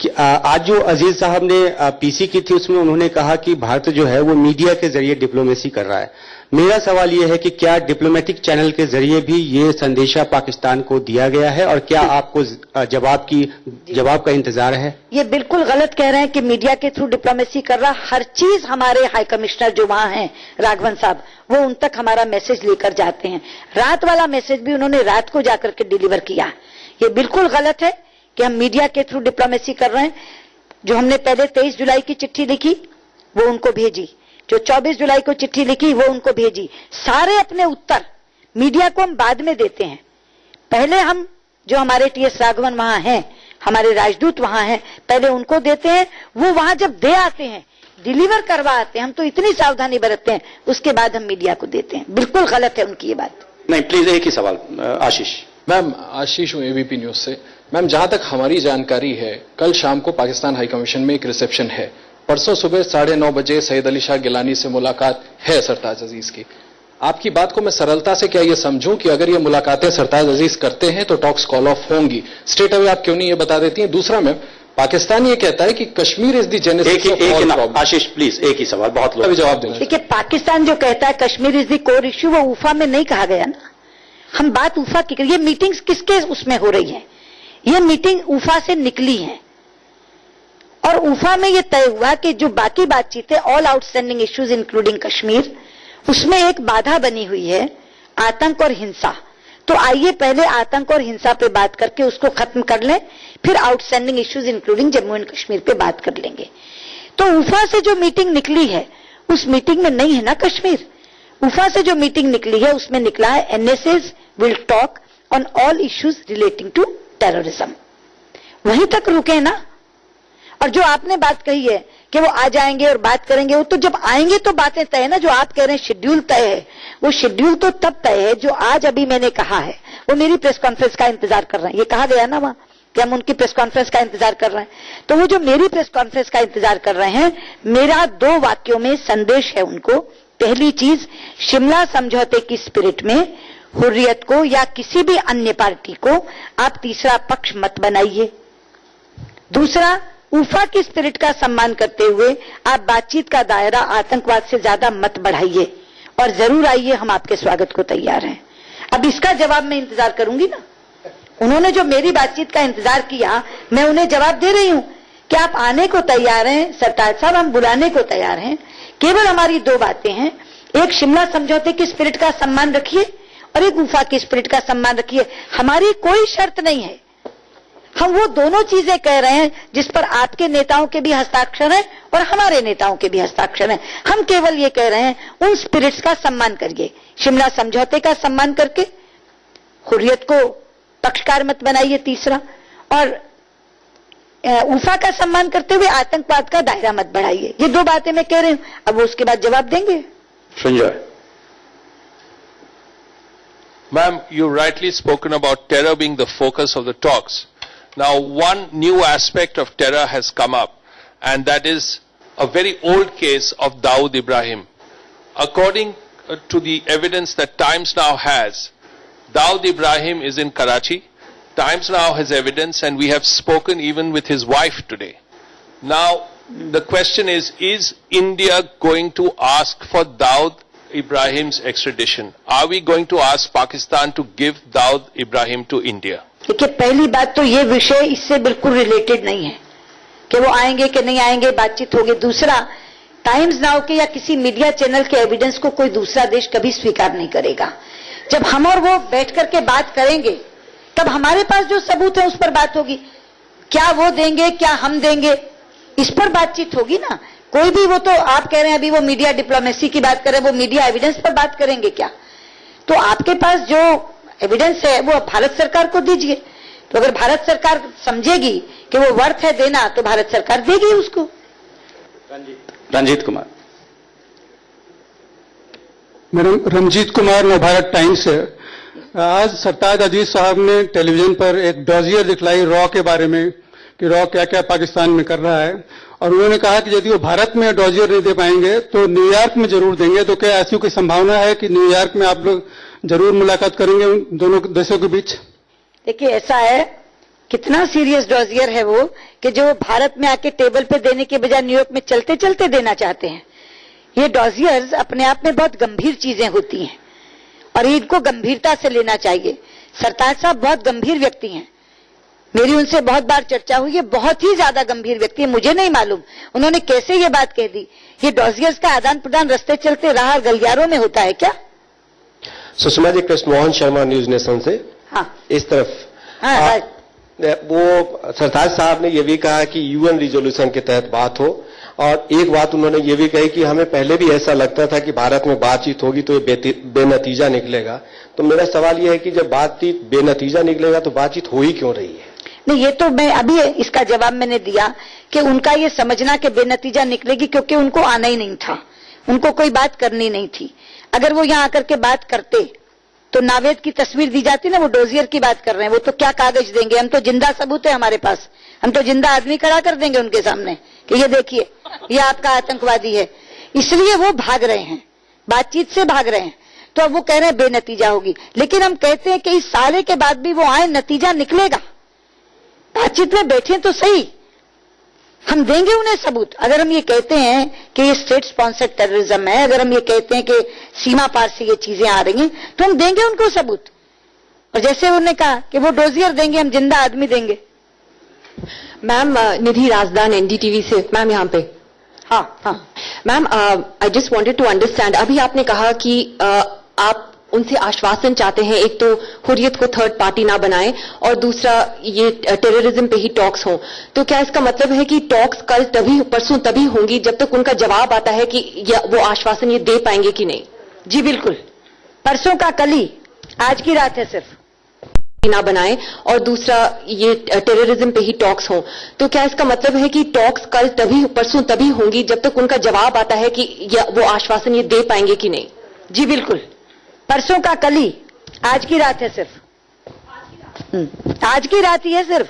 कि आज जो अजीज साहब ने पीसी की थी उसमें उन्होंने कहा कि भारत जो है वो मीडिया के जरिए डिप्लोमेसी कर रहा है। मेरा सवाल ये है कि क्या डिप्लोमेटिक चैनल के जरिए भी ये संदेशा पाकिस्तान को दिया गया है, और क्या आपको जवाब का इंतजार है? ये बिल्कुल गलत कह रहे हैं कि मीडिया के थ्रू डिप्लोमेसी कर रहा। हर चीज हमारे हाई कमिश्नर जो वहां हैं, राघवन साहब, वो उन तक हमारा मैसेज लेकर जाते हैं। रात वाला मैसेज भी उन्होंने रात को जाकर के डिलीवर किया। ये बिल्कुल गलत है कि हम मीडिया के थ्रू डिप्लोमेसी कर रहे हैं। जो हमने पहले 23 जुलाई की चिट्ठी लिखी वो उनको भेजी, जो 24 जुलाई को चिट्ठी लिखी वो उनको भेजी। सारे अपने उत्तर मीडिया को हम बाद में देते हैं। पहले हम जो हमारे टीएस राघवन वहां हैं, हमारे राजदूत वहां हैं, पहले उनको देते हैं। वो वहां जब दे आते हैं, डिलीवर करवा आते हैं, हम तो इतनी सावधानी बरतते हैं, उसके बाद हम मीडिया को देते हैं। बिल्कुल गलत है उनकी ये बात। नहीं, प्लीज एक ही सवाल। आशीष। मैम, आशीष हूं एबीपी न्यूज से। मैम, जहां तक हमारी जानकारी है, कल शाम को पाकिस्तान हाई कमीशन में एक रिसेप्शन है। परसों सुबह 9:30 बजे सैयद अली शाह गिलानी से मुलाकात है सरताज अजीज की। आपकी बात को मैं सरलता से क्या ये समझूं कि अगर ये मुलाकातें सरताज अजीज करते हैं तो टॉक्स कॉल ऑफ होंगी? स्ट्रेट अवे आप क्यों नहीं ये बता देती हैं? दूसरा मैम, पाकिस्तान ये कहता है कि Kashmir is the genesis of all problem. Ashish please एक ही सवाल, बहुत लोग जवाब देना। देखिए, पाकिस्तान जो कहता है Kashmir is the core issue, वो उफा में नहीं कहा गया ना। हम बात उफा की करिए। मीटिंग्स किसके उसमें हो रही है? ये मीटिंग उफा से निकली है, और उफा में ये तय हुआ कि जो बाकी बातचीत है all outstanding issues including Kashmir, उसमें एक बाधा बनी हुई है आतंक और हिंसा। तो आइए पहले आतंक और हिंसा पे बात करके उसको खत्म कर लें, फिर outstanding issues including Jammu and Kashmir पे बात कर लेंगे। तो उफा से जो मीटिंग निकली है उस मीटिंग में नहीं है ना कश्मीर। उफा से जो मीटिंग निकली है उसमें निकला है NSAs will talk on all issues relating to terrorism. वहीं तक रुके ना। और जो आपने बात कही है कि वो आ जाएंगे और बात करेंगे, वो तो जब आएंगे तो बातें तय है ना। जो आप कह रहे हैं शेड्यूल तय है, वो शेड्यूल तो तब तय है जो आज अभी मैंने कहा है। वो मेरी प्रेस कॉन्फ्रेंस का इंतजार कर रहे हैं, ये कहा गया ना वहां कि हम उनकी प्रेस कॉन्फ्रेंस का इंतजार कर रहे हैं। तो वो जो मेरी प्रेस कॉन्फ्रेंस का इंतजार कर रहे हैं, मेरा 2 वाक्यों में संदेश है उनको। पहली चीज, शिमला समझौते की स्पिरिट में हुर्रियत को या किसी भी अन्य पार्टी को आप तीसरा पक्ष मत बनाइए। दूसरा, उफा की स्पिरिट का सम्मान करते हुए आप बातचीत का दायरा आतंकवाद से ज्यादा मत बढ़ाइए और जरूर आइए, हम आपके स्वागत को तैयार हैं। अब इसका जवाब मैं इंतजार करूंगी ना। उन्होंने जो मेरी बातचीत का इंतजार किया, मैं उन्हें जवाब दे रही हूं कि आप आने को तैयार हैं सरताज साहब, हम बुलाने को तैयार हैं। केवल हमारी 2 बातें हैं, एक शिमला समझौते की स्पिरिट का सम्मान रखिए और एक उफा की स्पिरिट का सम्मान रखिए। हमारी कोई शर्त नहीं है। हम वो दोनों चीजें कह रहे हैं जिस पर आपके नेताओं के भी हस्ताक्षर हैं और हमारे नेताओं के भी हस्ताक्षर हैं। हम केवल ये कह रहे हैं, उन स्पिरिट्स का सम्मान करिए। शिमला समझौते का सम्मान करके हुर्रियत को पक्षकार मत बनाइए तीसरा, और उफा का सम्मान करते हुए आतंकवाद का दायरा मत बढ़ाइए। ये 2 बातें मैं कह रही हूं। अब वो उसके बाद जवाब देंगे। Sanjay. Ma'am, you rightly spoken about terror being the focus of the talks. Now, one new aspect of terror has come up, and that is a very old case of Dawood Ibrahim. According to the evidence that Times Now has, Dawood Ibrahim is in Karachi. Times Now has evidence, and we have spoken even with his wife today. Now, the question is India going to ask for Dawood Ibrahim's extradition? Are we going to ask Pakistan to give Dawood Ibrahim to India? देखिए, पहली बात तो ये विषय इससे बिल्कुल related नहीं है कि वो आएंगे कि नहीं आएंगे, बातचीत होगी। दूसरा, टाइम्स नाउ के या किसी मीडिया चैनल के एविडेंस को कोई दूसरा देश कभी स्वीकार नहीं करेगा। जब हम और वो बैठ करके बात करेंगे, तब हमारे पास जो सबूत है उस पर बात होगी। क्या वो देंगे, क्या हम देंगे, इस पर बातचीत होगी ना। कोई भी, वो तो आप कह रहे हैं अभी वो मीडिया डिप्लोमेसी की बात कर रहे हैं, वो मीडिया एविडेंस पर बात करेंगे क्या? तो आपके पास जो एविडेंस है वो भारत सरकार को दीजिए। तो अगर भारत सरकार समझेगी कि वो वर्थ है देना, तो भारत सरकार देगी उसको। रंजीत कुमार। मैडम, रंजीत कुमार, नवभारत टाइम्स से। आज सरताज अजीज साहब ने टेलीविजन पर एक डॉजियर दिखलाई रॉ के बारे में कि रॉ क्या क्या पाकिस्तान में कर रहा है, और उन्होंने कहा कि यदि वो भारत में डॉजियर नहीं दे पाएंगे तो न्यूयॉर्क में जरूर देंगे। तो क्या ऐसी कोई संभावना है कि न्यूयॉर्क में आप लोग जरूर मुलाकात करेंगे उन दोनों देशों के बीच? देखिए, ऐसा है, कितना सीरियस डॉजियर है वो कि जो भारत में आके टेबल पे देने के बजाय न्यूयॉर्क में चलते चलते देना चाहते हैं। ये डॉजियर्स अपने आप में बहुत गंभीर चीजें होती हैं और इनको गंभीरता से लेना चाहिए। सरताज साहब बहुत गंभीर व्यक्ति हैं, मेरी उनसे बहुत बार चर्चा हुई है, बहुत ही ज्यादा गंभीर व्यक्ति है। मुझे नहीं मालूम उन्होंने कैसे ये बात कह दी। ये डॉजियर्स का आदान प्रदान रस्ते चलते राह गलियारों में होता है क्या? सुषमा जी, कृष्ण मोहन शर्मा, न्यूज नेशन से। हाँ, इस तरफ। हाँ, वो सरताज साहब ने यह भी कहा कि यूएन रिजोल्यूशन के तहत बात हो, और एक बात उन्होंने ये भी कही कि हमें पहले भी ऐसा लगता था कि भारत में बातचीत होगी तो ये बेनतीजा निकलेगा। तो मेरा सवाल यह है कि जब बातचीत बेनतीजा निकलेगा तो बातचीत हो ही क्यों रही है? नहीं, ये तो मैं अभी इसका जवाब मैंने दिया कि उनका ये समझना कि बेनतीजा निकलेगी क्योंकि उनको आना ही नहीं था, उनको कोई बात करनी नहीं थी। अगर वो यहाँ आकर के बात करते तो नावेद की तस्वीर दी जाती ना, वो डोजियर की बात कर रहे हैं, वो तो क्या कागज देंगे? हम तो जिंदा सबूत है हमारे पास, हम तो जिंदा आदमी खड़ा कर देंगे उनके सामने कि ये देखिए ये आपका आतंकवादी है। इसलिए वो भाग रहे हैं, बातचीत से भाग रहे हैं। तो अब वो कह रहे हैं बेनतीजा होगी, लेकिन हम कहते हैं कि इस साले के बाद भी वो आए, नतीजा निकलेगा। बातचीत में बैठे तो सही, हम देंगे उन्हें सबूत। अगर हम ये कहते हैं कि ये स्टेट स्पॉन्सर्ड टेररिज्म है, अगर हम ये कहते हैं कि सीमा पार से ये चीजें आ रही हैं, तो हम देंगे उनको सबूत। और जैसे उन्होंने कहा कि वो डोजियर देंगे, हम जिंदा आदमी देंगे। मैम, निधि राजदान, एनडीटीवी से। मैम, यहाँ पे। हाँ हाँ ma'am, I just wanted to understand, अभी आपने कहा कि आप उनसे आश्वासन चाहते हैं, एक तो हुर्रियत को थर्ड पार्टी ना बनाएं और दूसरा ये टेररिज्म पे ही टॉक्स हों। तो क्या इसका मतलब है कि टॉक्स कल तभी परसों तभी होंगी जब तक उनका जवाब आता है कि वो आश्वासन ये दे पाएंगे कि नहीं? जी बिल्कुल, परसों का कल ही, आज की रात है सिर्फ। ना बनाए और दूसरा ये टेररिज्म पे ही टॉक्स हों, तो क्या इसका मतलब है कि टॉक्स कल तभी परसों तभी होंगी जब तक उनका जवाब आता है कि वो आश्वासन ये दे पाएंगे कि नहीं? जी बिल्कुल, परसों का कल ही, आज की रात है सिर्फ। आज की रात ही है सिर्फ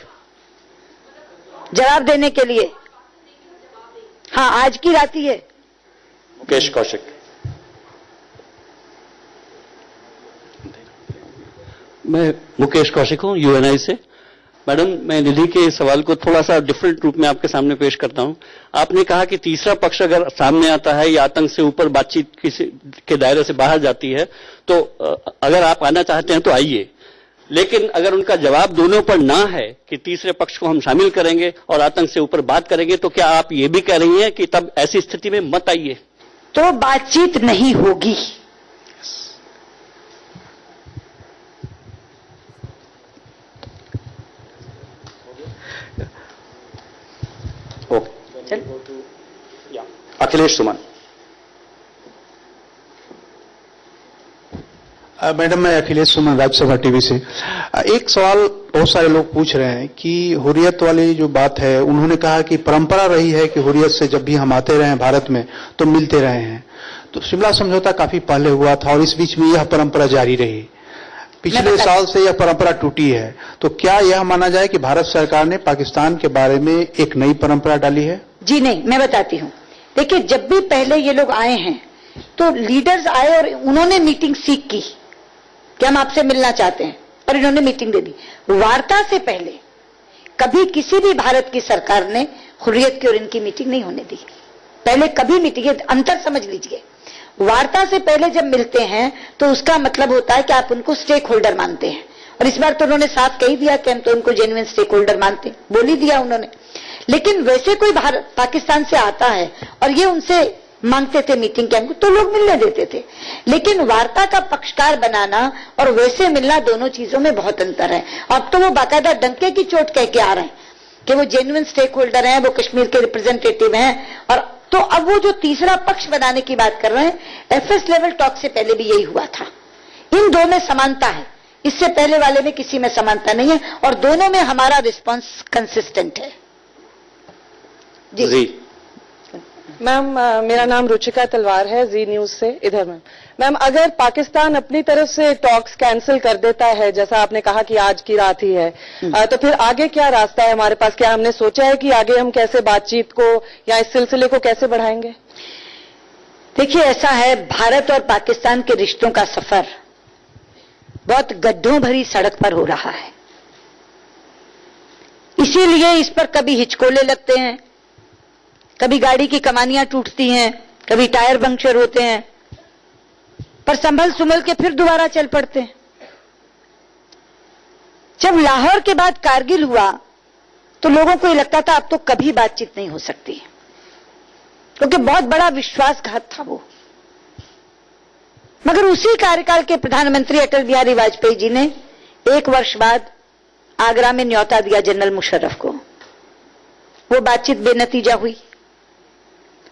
जवाब देने के लिए। हाँ, आज की रात ही है। मुकेश कौशिक। मैं मुकेश कौशिक हूं, यूएनआई से। मैडम, मैं निधि के सवाल को थोड़ा सा डिफरेंट रूप में आपके सामने पेश करता हूं। आपने कहा कि तीसरा पक्ष अगर सामने आता है या आतंक से ऊपर बातचीत किसी के दायरे से बाहर जाती है तो अगर आप आना चाहते हैं तो आइए, लेकिन अगर उनका जवाब दोनों पर ना है कि तीसरे पक्ष को हम शामिल करेंगे और आतंक से ऊपर बात करेंगे, तो क्या आप ये भी कह रही हैं कि तब ऐसी स्थिति में मत आइए? तो बातचीत नहीं होगी। अखिलेश सुमन। मैडम, मैं अखिलेश सुमन, राज्यसभा टीवी से। एक सवाल बहुत सारे लोग पूछ रहे हैं कि हुर्रियत वाली जो बात है, उन्होंने कहा कि परंपरा रही है कि हुर्रियत से जब भी हम आते रहे हैं भारत में तो मिलते रहे हैं। तो शिमला समझौता काफी पहले हुआ था और इस बीच में यह परंपरा जारी रही। पिछले साल से यह परंपरा टूटी है, तो क्या यह माना जाए कि भारत सरकार ने पाकिस्तान के बारे में एक नई परंपरा डाली है? जी नहीं, मैं बताती हूँ। देखिए, जब भी पहले ये लोग आए हैं तो लीडर्स आए और उन्होंने मीटिंग सीख की कि हम आपसे मिलना चाहते हैं, और इन्होंने मीटिंग दे दी। वार्ता से पहले कभी किसी भी भारत की सरकार ने हुर्रियत की और इनकी मीटिंग नहीं होने दी। पहले कभी मीटिंग, अंतर समझ लीजिए। वार्ता से पहले जब मिलते हैं तो उसका मतलब होता है कि आप उनको स्टेक होल्डर मानते हैं, और इस बार तो उन्होंने साफ कह ही दिया कि हम तो उनको जेन्युइन स्टेक होल्डर मानते हैं, बोल ही दिया उन्होंने। लेकिन वैसे कोई भारत पाकिस्तान से आता है और ये उनसे मांगते थे मीटिंग के, हमको तो लोग मिलने देते थे। लेकिन वार्ता का पक्षकार बनाना और वैसे मिलना, दोनों चीजों में बहुत अंतर है। अब तो वो बाकायदा डंके की चोट कह के आ रहे हैं कि वो जेन्युइन स्टेक होल्डर हैं, वो कश्मीर के रिप्रेजेंटेटिव हैं। और तो अब वो जो तीसरा पक्ष बनाने की बात कर रहे हैं, एफएस लेवल टॉक से पहले भी यही हुआ था। इन दो में समानता है, इससे पहले वाले में किसी में समानता नहीं है, और दोनों में हमारा रिस्पांस कंसिस्टेंट है। जी मैम, मेरा नाम रुचिका तलवार है, जी न्यूज से। इधर मैम, अगर पाकिस्तान अपनी तरफ से टॉक्स कैंसिल कर देता है, जैसा आपने कहा कि आज की रात ही है, तो फिर आगे क्या रास्ता है हमारे पास? क्या हमने सोचा है कि आगे हम कैसे बातचीत को या इस सिलसिले को कैसे बढ़ाएंगे? देखिए, ऐसा है, भारत और पाकिस्तान के रिश्तों का सफर बहुत गड्ढों भरी सड़क पर हो रहा है। इसीलिए इस पर कभी हिचकोले लगते हैं, कभी गाड़ी की कमानियां टूटती हैं, कभी टायर पंक्चर होते हैं, पर संभल सुमल के फिर दोबारा चल पड़ते हैं। जब लाहौर के बाद कारगिल हुआ तो लोगों को ये लगता था अब तो कभी बातचीत नहीं हो सकती, क्योंकि बहुत बड़ा विश्वासघात था वो। मगर उसी कार्यकाल के प्रधानमंत्री अटल बिहारी वाजपेयी जी ने 1 वर्ष बाद आगरा में न्योता दिया जनरल मुशर्रफ को। वो बातचीत बेनतीजा हुई।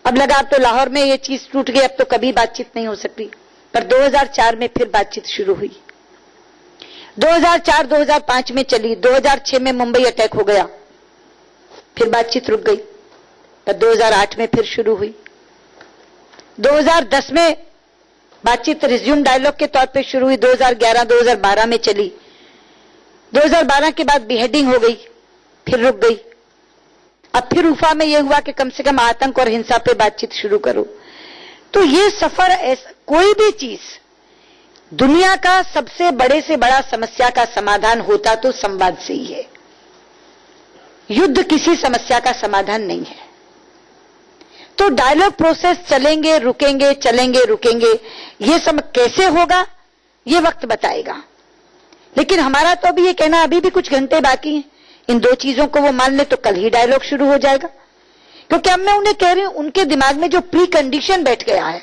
अब लगा अब तो लाहौर में ये चीज टूट गई, अब तो कभी बातचीत नहीं हो सकती। पर 2004 में फिर बातचीत शुरू हुई, 2004-2005 में चली, 2006 में मुंबई अटैक हो गया, फिर बातचीत रुक गई। पर 2008 में फिर शुरू हुई, 2010 में बातचीत रिज्यूम डायलॉग के तौर पे शुरू हुई, 2011-2012 में चली, 2012 के बाद बिहेडिंग हो गई, फिर रुक गई। अब फिर उफा में यह हुआ कि कम से कम आतंक और हिंसा पे बातचीत शुरू करो। तो ये सफर ऐसा, कोई भी चीज दुनिया का सबसे बड़े से बड़ा समस्या का समाधान होता तो संवाद से ही है। युद्ध किसी समस्या का समाधान नहीं है। तो डायलॉग प्रोसेस चलेंगे रुकेंगे, चलेंगे रुकेंगे, ये सब कैसे होगा ये वक्त बताएगा। लेकिन हमारा तो अभी ये कहना, अभी भी कुछ घंटे बाकी हैं, इन 2 चीजों को वो मान ले तो कल ही डायलॉग शुरू हो जाएगा। क्योंकि अब मैं उन्हें कह रही हूं, उनके दिमाग में जो प्री कंडीशन बैठ गया है,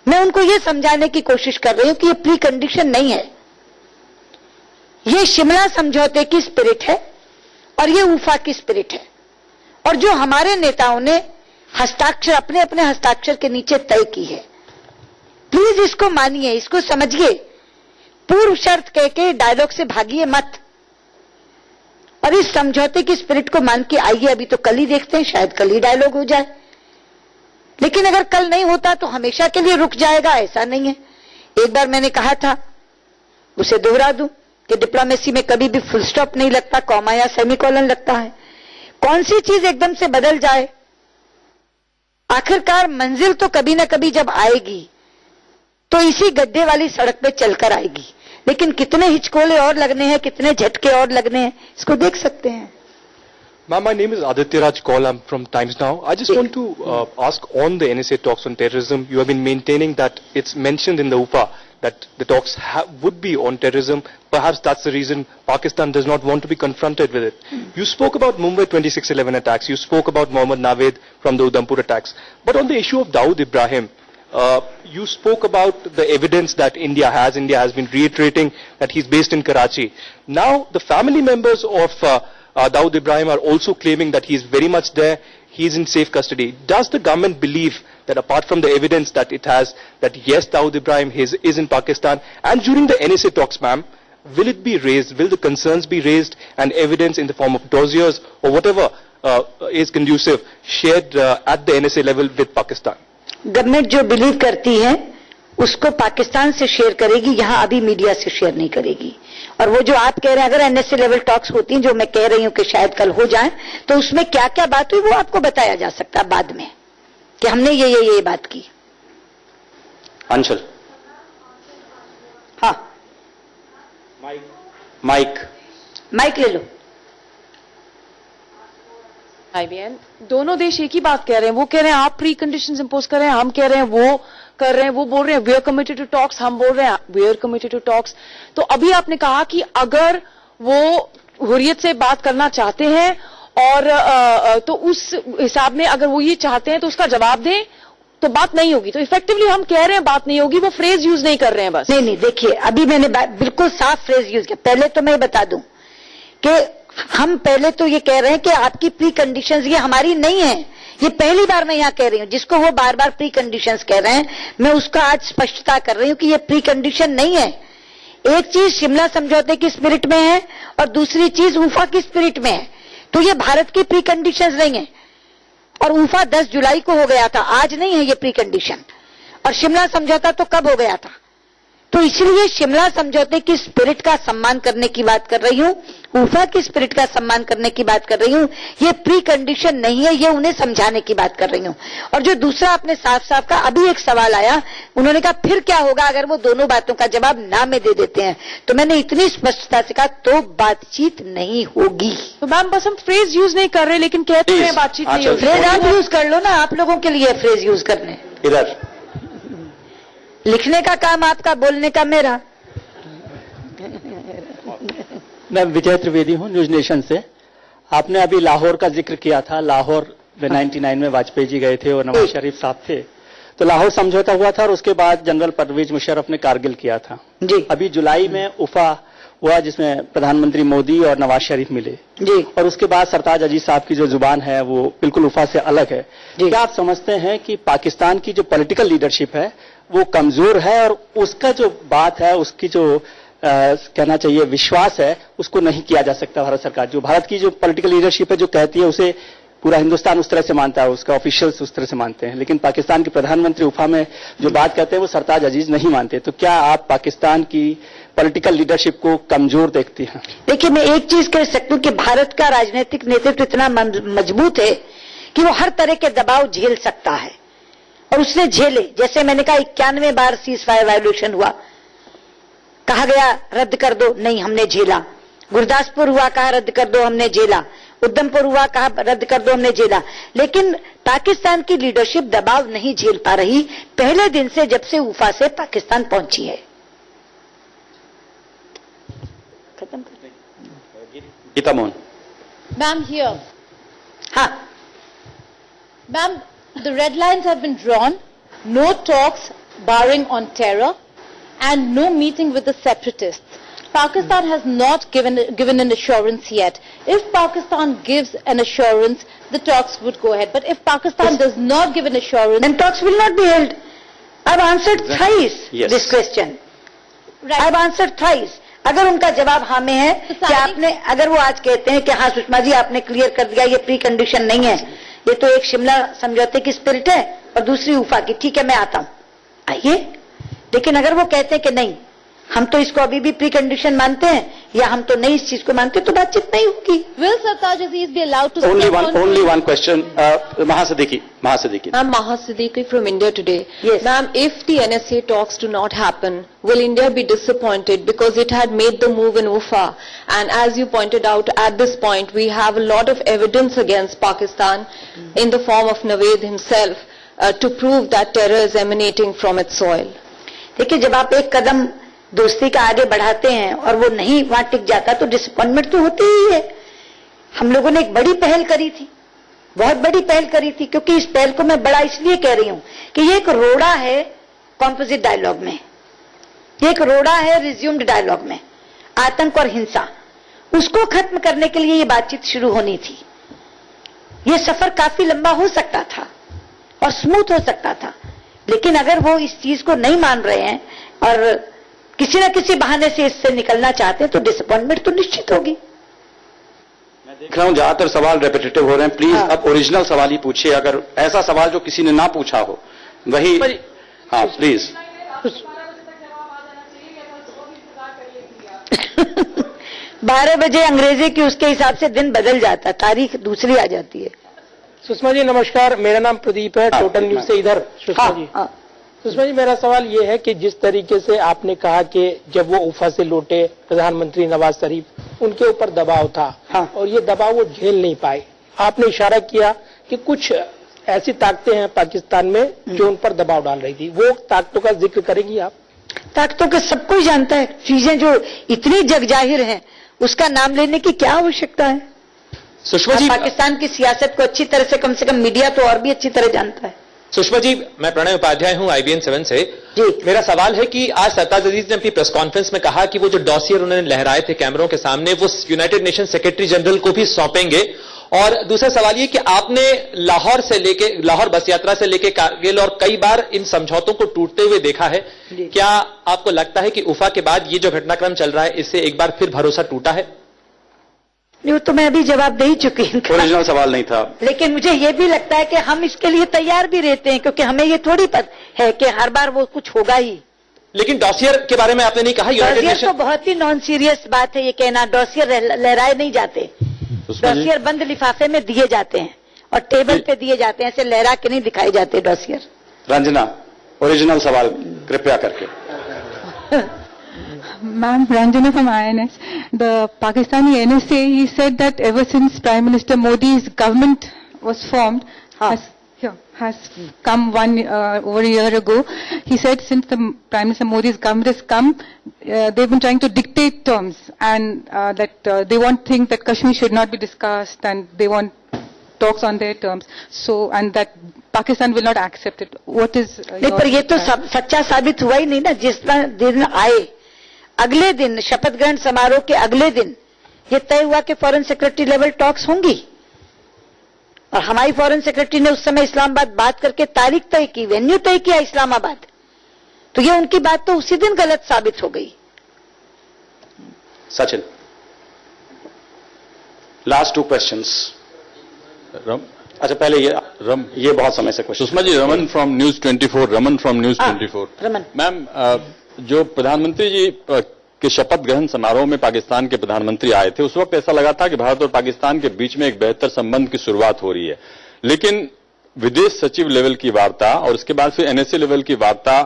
मैं उनको ये समझाने की कोशिश कर रही हूं कि ये प्री कंडीशन नहीं है, ये शिमला समझौते की स्पिरिट है और ये उफा की स्पिरिट है। और जो हमारे नेताओं ने हस्ताक्षर अपने अपने हस्ताक्षर के नीचे तय की है, प्लीज इसको मानिए, इसको समझिए, पूर्व शर्त कह के डायलॉग से भागिए मत और इस समझौते की स्पिरिट को मान के आइए। अभी तो कल ही देखते हैं, शायद कल ही डायलॉग हो जाए, लेकिन अगर कल नहीं होता तो हमेशा के लिए रुक जाएगा, ऐसा नहीं है। एक बार मैंने कहा था, उसे दोहरा दूं कि डिप्लोमेसी में कभी भी फुल स्टॉप नहीं लगता, कॉमा या सेमीकोलन लगता है। कौन सी चीज एकदम से बदल जाए, आखिरकार मंजिल तो कभी ना कभी जब आएगी तो इसी गड्ढे वाली सड़क पे चलकर आएगी, लेकिन कितने हिचकोले और लगने हैं, कितने झटके और लगने हैं, इसको देख सकते हैं। Ma'am, my name is Aditya Raj Kaul. I'm from Times Now. I just want to ask on the NSA talks on terrorism. You have been maintaining that it's mentioned in the UFA that the talks would be on terrorism. Perhaps that's the reason Pakistan does not want to be confronted with it. You spoke about Mumbai 26/11 attacks. You spoke about Mohammad Nawed from the Udhampur attacks. But on the issue of Dawood Ibrahim, you spoke about the evidence that India has. India has been reiterating that he's based in Karachi. Now, the family members of Dawood Ibrahim are also claiming that he is very much there, he is in safe custody. Does the government believe that apart from the evidence that it has, that yes, Dawood Ibrahim is in Pakistan, and during the NSA talks, ma'am, will it be raised, will the concerns be raised and evidence in the form of dossiers or whatever is conducive shared at the NSA level with Pakistan? Government जो believe करती है उसको पाकिस्तान से share करेगी, यहां अभी media से share नहीं करेगी। और वो जो आप कह रहे हैं, अगर एनएसए लेवल टॉक्स होती हैं, जो मैं कह रही हूं कि शायद कल हो जाए, तो उसमें क्या क्या बात हुई वो आपको बताया जा सकता है बाद में कि हमने ये बात की। अंशल, हाँ, माइक ले लो। IBN दोनों देश एक ही बात कह रहे हैं। वो कह रहे हैं आप प्री कंडीशंस इंपोज कर रहे हैं, हम कह रहे हैं वो कर रहे हैं। वो बोल रहे हैं we are committed to talks, हम बोल रहे हैं we are committed to talks. तो अभी आपने कहा कि अगर वो हुर्रियत से बात करना चाहते हैं और तो उस हिसाब में अगर वो ये चाहते हैं तो उसका जवाब दें, तो बात नहीं होगी। तो इफेक्टिवली हम कह रहे हैं बात नहीं होगी, वो फ्रेज यूज नहीं कर रहे हैं बस। नहीं, देखिए अभी मैंने बिल्कुल साफ फ्रेज यूज किया। पहले तो मैं बता दूं कि हम पहले तो ये कह रहे हैं कि आपकी प्री कंडीशंस ये हमारी नहीं है। ये पहली बार मैं यहाँ कह रही हूँ, जिसको वो बार बार प्री कंडीशंस कह रहे हैं, मैं उसका आज स्पष्टता कर रही हूँ कि ये प्री कंडीशन नहीं है। एक चीज शिमला समझौते की स्पिरिट में है और दूसरी चीज उफा की स्पिरिट में है। तो ये भारत की प्री कंडीशंस नहीं है। और उफा 10 जुलाई को हो गया था, आज नहीं है ये प्री कंडीशन। और शिमला समझौता तो कब हो गया था? तो इसलिए शिमला समझौते की स्पिरिट का सम्मान करने की बात कर रही हूं, उफा की स्पिरिट का सम्मान करने की बात कर रही हूं। ये प्री कंडीशन नहीं है, ये उन्हें समझाने की बात कर रही हूं। और जो दूसरा आपने साफ साफ का अभी एक सवाल आया, उन्होंने कहा फिर क्या होगा अगर वो दोनों बातों का जवाब ना में दे देते हैं। तो मैंने इतनी स्पष्टता से कहा तो बातचीत नहीं होगी। तो मैम बस हम फ्रेज यूज नहीं कर रहे, लेकिन कहते हैं बातचीत नहीं होगी। फ्रेज आप यूज कर लो ना, आप लोगों के लिए फ्रेज यूज करने। इधर लिखने का काम आपका, बोलने का मेरा। मैं विजय त्रिवेदी हूं, न्यूज नेशन से। आपने अभी लाहौर का जिक्र किया था। लाहौर 99 में वाजपेयी जी गए थे और नवाज शरीफ साहब थे, तो लाहौर समझौता हुआ था और उसके बाद जनरल परवेज मुशर्रफ ने कारगिल किया था जी। अभी जुलाई में उफा हुआ जिसमें प्रधानमंत्री मोदी और नवाज शरीफ मिले जी। और उसके बाद सरताज अजीज साहब की जो जुबान है वो बिल्कुल उफा से अलग है। क्या आप समझते हैं कि पाकिस्तान की जो पॉलिटिकल लीडरशिप है वो कमजोर है और उसका जो बात है, उसकी जो कहना चाहिए विश्वास है, उसको नहीं किया जा सकता? भारत सरकार, जो भारत की जो पॉलिटिकल लीडरशिप है जो कहती है उसे पूरा हिंदुस्तान उस तरह से मानता है, उसका ऑफिशियल्स उस तरह से मानते हैं, लेकिन पाकिस्तान के प्रधानमंत्री उफा में जो बात कहते हैं वो सरताज अजीज नहीं मानते। तो क्या आप पाकिस्तान की पॉलिटिकल लीडरशिप को कमजोर देखती हैं? देखिए, मैं एक चीज कह सकती हूँ कि भारत का राजनीतिक नेतृत्व इतना मजबूत है कि वो हर तरह के दबाव झेल सकता है और उसने झेले। जैसे मैंने कहा 91 बार सीज फायर वायोलेशन हुआ, कहा गया रद्द कर दो, नहीं हमने झेला। गुरदासपुर हुआ, कहा रद्द कर दो, हमने झेला। उधमपुर हुआ, कहा रद्द कर दो, हमने झेला। लेकिन पाकिस्तान की लीडरशिप दबाव नहीं झेल पा रही पहले दिन से, जब से उफा से पाकिस्तान पहुंची है। खत्म कर दें। Geeta Mohan ma'am here. हाँ ma'am, the red lines have been drawn, no talks barring on terror and no meeting with the separatists. Pakistan has not given an assurance yet. If Pakistan gives an assurance, the talks would go ahead. But if Pakistan does not give an assurance, then talks will not be held. I've answered thrice this question. I've answered thrice. अगर उनका जवाब हाँ में है कि आपने, अगर वो आज कहते हैं कि हाँ सुषमा जी आपने क्लियर कर दिया ये प्री कंडीशन नहीं है, ये तो एक शिमला समझौते की स्पिरिट है और दूसरी उफा की, ठीक है मैं आता हूं, आइए। लेकिन अगर वो कहते हैं कि नहीं हम तो इसको अभी भी प्री कंडीशन मानते हैं या हम तो नहीं इस चीज को मानते, तो बातचीत नहीं होगी। Will Sartaj Aziz be allowed to only one question, Mahasiddiqui. Ma'am, Mahasiddiqui from India Today. Yes. Ma'am, if the NSA talks do not happen, will India be disappointed because it had made the move in UFA? And as you pointed out, at this point, we have a lot of evidence against Pakistan in the form of Nawaz himself to prove that terror is emanating from its soil. देखिए, जब आप एक कदम दोस्ती का आगे बढ़ाते हैं और वो नहीं वहां टिक जाता तो डिसअपॉइंटमेंट तो होती ही है। हम लोगों ने एक बड़ी पहल करी थी, बहुत बड़ी पहल करी थी, क्योंकि इस पहल को मैं बड़ा इसलिए कह रही हूं कि ये एक रोड़ा है कॉम्पोजिट डायलॉग में, ये एक रोड़ा है रिज्यूम्ड डायलॉग में, आतंक और हिंसा, उसको खत्म करने के लिए ये बातचीत शुरू होनी थी। ये सफर काफी लंबा हो सकता था और स्मूथ हो सकता था, लेकिन अगर वो इस चीज को नहीं मान रहे हैं और किसी न किसी बहाने से इससे निकलना चाहते हैं तो डिसअपॉइंटमेंट तो निश्चित होगी। मैं देख रहा हूं ज्यादातर सवाल रेपिटेटिव हो रहे हैं, प्लीज अब ओरिजिनल सवाल ही पूछिए, अगर ऐसा सवाल जो किसी ने ना पूछा हो वही। हाँ प्लीज। 12 बजे अंग्रेजी की उसके हिसाब से दिन बदल जाता, तारीख दूसरी आ जाती है। सुषमा जी नमस्कार, मेरा नाम प्रदीप है, टोटल न्यूज से इधर। सुषमा जी, सुषमा जी मेरा सवाल ये है कि जिस तरीके से आपने कहा कि जब वो उफा से लौटे प्रधानमंत्री नवाज शरीफ, उनके ऊपर दबाव था और ये दबाव वो झेल नहीं पाए, आपने इशारा किया कि कुछ ऐसी ताकतें हैं पाकिस्तान में जो उन पर दबाव डाल रही थी, वो ताकतों का जिक्र करेंगी आप? ताकतों का सब कोई जानता है, चीजें जो इतनी जगजाहिर हैं उसका नाम लेने की क्या आवश्यकता है। सुषमा जी, पाकिस्तान की सियासत को अच्छी तरह से, कम मीडिया तो और भी अच्छी तरह जानता है। सुषमा जी, मैं प्रणय उपाध्याय हूं IBN 7 से। मेरा सवाल है कि आज सरताज अजीज ने अपनी प्रेस कॉन्फ्रेंस में कहा कि वो जो डॉसियर उन्होंने लहराए थे कैमरों के सामने वो यूनाइटेड नेशन सेक्रेटरी जनरल को भी सौंपेंगे। और दूसरा सवाल ये कि आपने लाहौर बस यात्रा से लेके कारगिल और कई बार इन समझौतों को टूटते हुए देखा है, क्या आपको लगता है कि उफा के बाद ये जो घटनाक्रम चल रहा है इससे एक बार फिर भरोसा टूटा है? नहीं, तो मैं अभी जवाब दे ही चुकी हूँ, ओरिजिनल सवाल नहीं था। लेकिन मुझे ये भी लगता है कि हम इसके लिए तैयार भी रहते हैं, क्योंकि हमें ये थोड़ी पता है कि हर बार वो कुछ होगा ही। लेकिन डॉसियर के बारे में आपने नहीं कहा। डॉसियर तो बहुत ही नॉन सीरियस बात है ये कहना, डॉसियर लहराए नहीं जाते, डॉसियर बंद लिफाफे में दिए जाते हैं और टेबल पे दिए जाते हैं, ऐसे लहरा के नहीं दिखाए जाते डॉसियर। रंजना, ओरिजिनल सवाल कृपया करके। Ma'am, Ranjana from INS. The Pakistani NSA, he said that ever since Prime Minister Modi's government was formed, has come over a year ago. He said since the Prime Minister Modi's government has come, they've been trying to dictate terms and that they want things that Kashmir should not be discussed and they want talks on their terms. So, and that Pakistan will not accept it. What is your... पर ये तो सच्चा साबित हुआ ही नहीं ना। जिस दिन आए अगले दिन, शपथ ग्रहण समारोह के अगले दिन ये तय हुआ कि फॉरेन सेक्रेटरी लेवल टॉक्स होंगी और हमारी फॉरेन सेक्रेटरी ने उस समय इस्लामाबाद बात करके तारीख तय की, वेन्यू तय किया इस्लामाबाद, तो ये उनकी बात तो उसी दिन गलत साबित हो गई। Sachin, last 2 questions. अच्छा पहले ये बहुत समय से question. Sushma ji, Raman from News 24। Raman from News 24। Raman ma'am, जो प्रधानमंत्री जी के शपथ ग्रहण समारोह में पाकिस्तान के प्रधानमंत्री आए थे, उस वक्त ऐसा लगा था कि भारत और पाकिस्तान के बीच में एक बेहतर संबंध की शुरुआत हो रही है, लेकिन विदेश सचिव लेवल की वार्ता और उसके बाद फिर NSA लेवल की वार्ता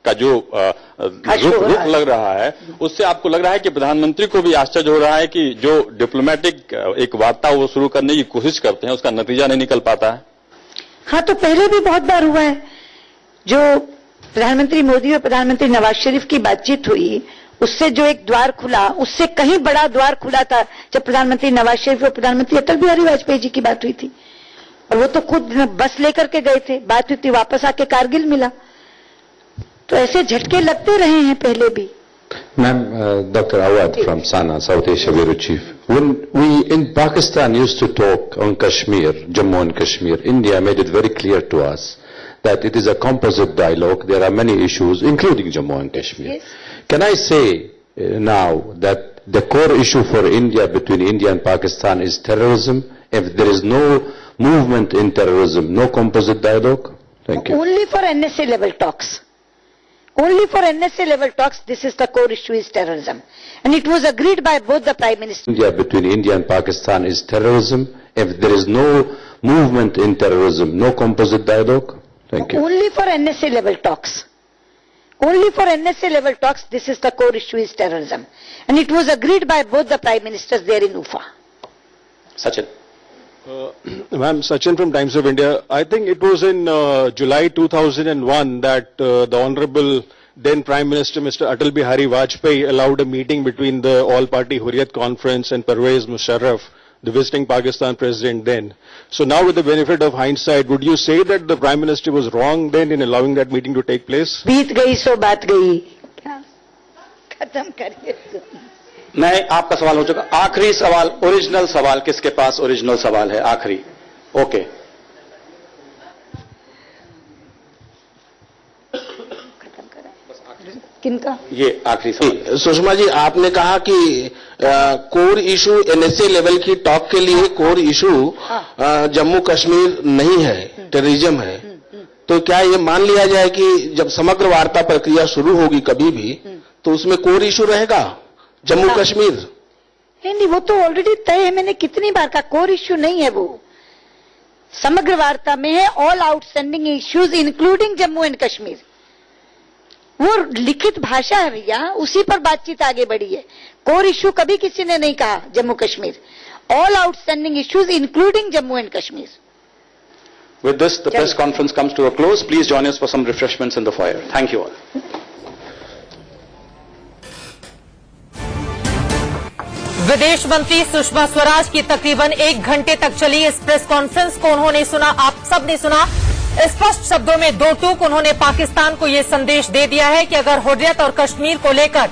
का जो रुख लग रहा है, उससे आपको लग रहा है कि प्रधानमंत्री को भी आश्चर्य हो रहा है कि जो डिप्लोमेटिक एक वार्ता वो शुरू करने की कोशिश करते हैं उसका नतीजा नहीं निकल पाता है? हाँ, तो पहले भी बहुत बार हुआ है। जो प्रधानमंत्री मोदी और प्रधानमंत्री नवाज शरीफ की बातचीत हुई, उससे जो एक द्वार खुला, उससे कहीं बड़ा द्वार खुला था जब प्रधानमंत्री नवाज शरीफ और प्रधानमंत्री अटल बिहारी वाजपेयी जी की बात हुई थी, और वो तो खुद बस लेकर के गए थे, बात हुई थी, वापस आके कारगिल मिला। तो ऐसे झटके लगते रहे हैं पहले भी। Ma'am, Dr. Awad from SANA, South Asia Bureau Chief. When we in Pakistan used to talk on Kashmir, Jammu and Kashmir, India made it very clear to us that it is a composite dialogue. There are many issues, including Jammu and Kashmir. Yes. Can I say now that the core issue for India, between India and Pakistan, is terrorism? If there is no movement in terrorism, no composite dialogue? Thank you. Only for NSA level talks. Only for NSA level talks, this is the core issue, is terrorism. And it was agreed by both the Prime Minister. India, between India and Pakistan, is terrorism. If there is no movement in terrorism, no composite dialogue? Thank you. Only for NSA level talks. Only for NSA level talks, this is the core issue, is terrorism. And it was agreed by both the Prime Ministers there in Ufa. Sachin. Ma'am, Sachin from Times of India. I think it was in July 2001 that the Honorable then Prime Minister Mr. Atal Bihari Vajpayee allowed a meeting between the All-Party Hurriyat Conference and Pervez Musharraf, the visiting Pakistan president then. So now with the benefit of hindsight, would you say that the Prime Minister was wrong then in allowing that meeting to take place? बीत गई सो बात गई. क्या? खत्म करिए. नहीं, आपका सवाल हो चुका. आखिरी सवाल, ओरिजिनल सवाल, किसके पास ओरिजिनल सवाल है? आखिरी. ओके. किनका? ये आखिरी सवाल. सुषमा जी, आपने कहा कि कोर इशू एनएसए लेवल की टॉक के लिए कोर इशू जम्मू कश्मीर नहीं है, टेररिज्म है. तो क्या ये मान लिया जाए कि जब समग्र वार्ता प्रक्रिया शुरू होगी कभी भी, तो उसमें कोर इशू रहेगा जम्मू कश्मीर? नहीं, वो तो ऑलरेडी तय है. मैंने कितनी बार कहा, कोर इश्यू नहीं है वो. समग्र वार्ता में है all outstanding issues including Jammu and Kashmir. वो लिखित भाषा है भैया, उसी पर बातचीत आगे बढ़ी है. कोर इश्यू कभी किसी ने नहीं कहा Jammu Kashmir. All outstanding issues including Jammu and Kashmir. With this, the press conference comes to a close. Please join us for some refreshments in the foyer. Thank you all. विदेश मंत्री सुषमा स्वराज की तकरीबन 1 घंटे तक चली इस प्रेस कॉन्फ्रेंस को उन्होंने सुना, आप सब ने सुना. स्पष्ट शब्दों में दो टूक उन्होंने पाकिस्तान को यह संदेश दे दिया है कि अगर हुर्रियत और कश्मीर को लेकर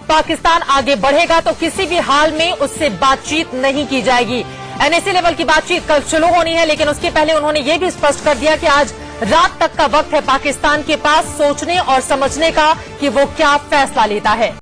पाकिस्तान आगे बढ़ेगा तो किसी भी हाल में उससे बातचीत नहीं की जाएगी. एनएसए लेवल की बातचीत कल शुरू होनी है, लेकिन उसके पहले उन्होंने ये भी स्पष्ट कर दिया कि आज रात तक का वक्त है पाकिस्तान के पास सोचने और समझने का कि वो क्या फैसला लेता है.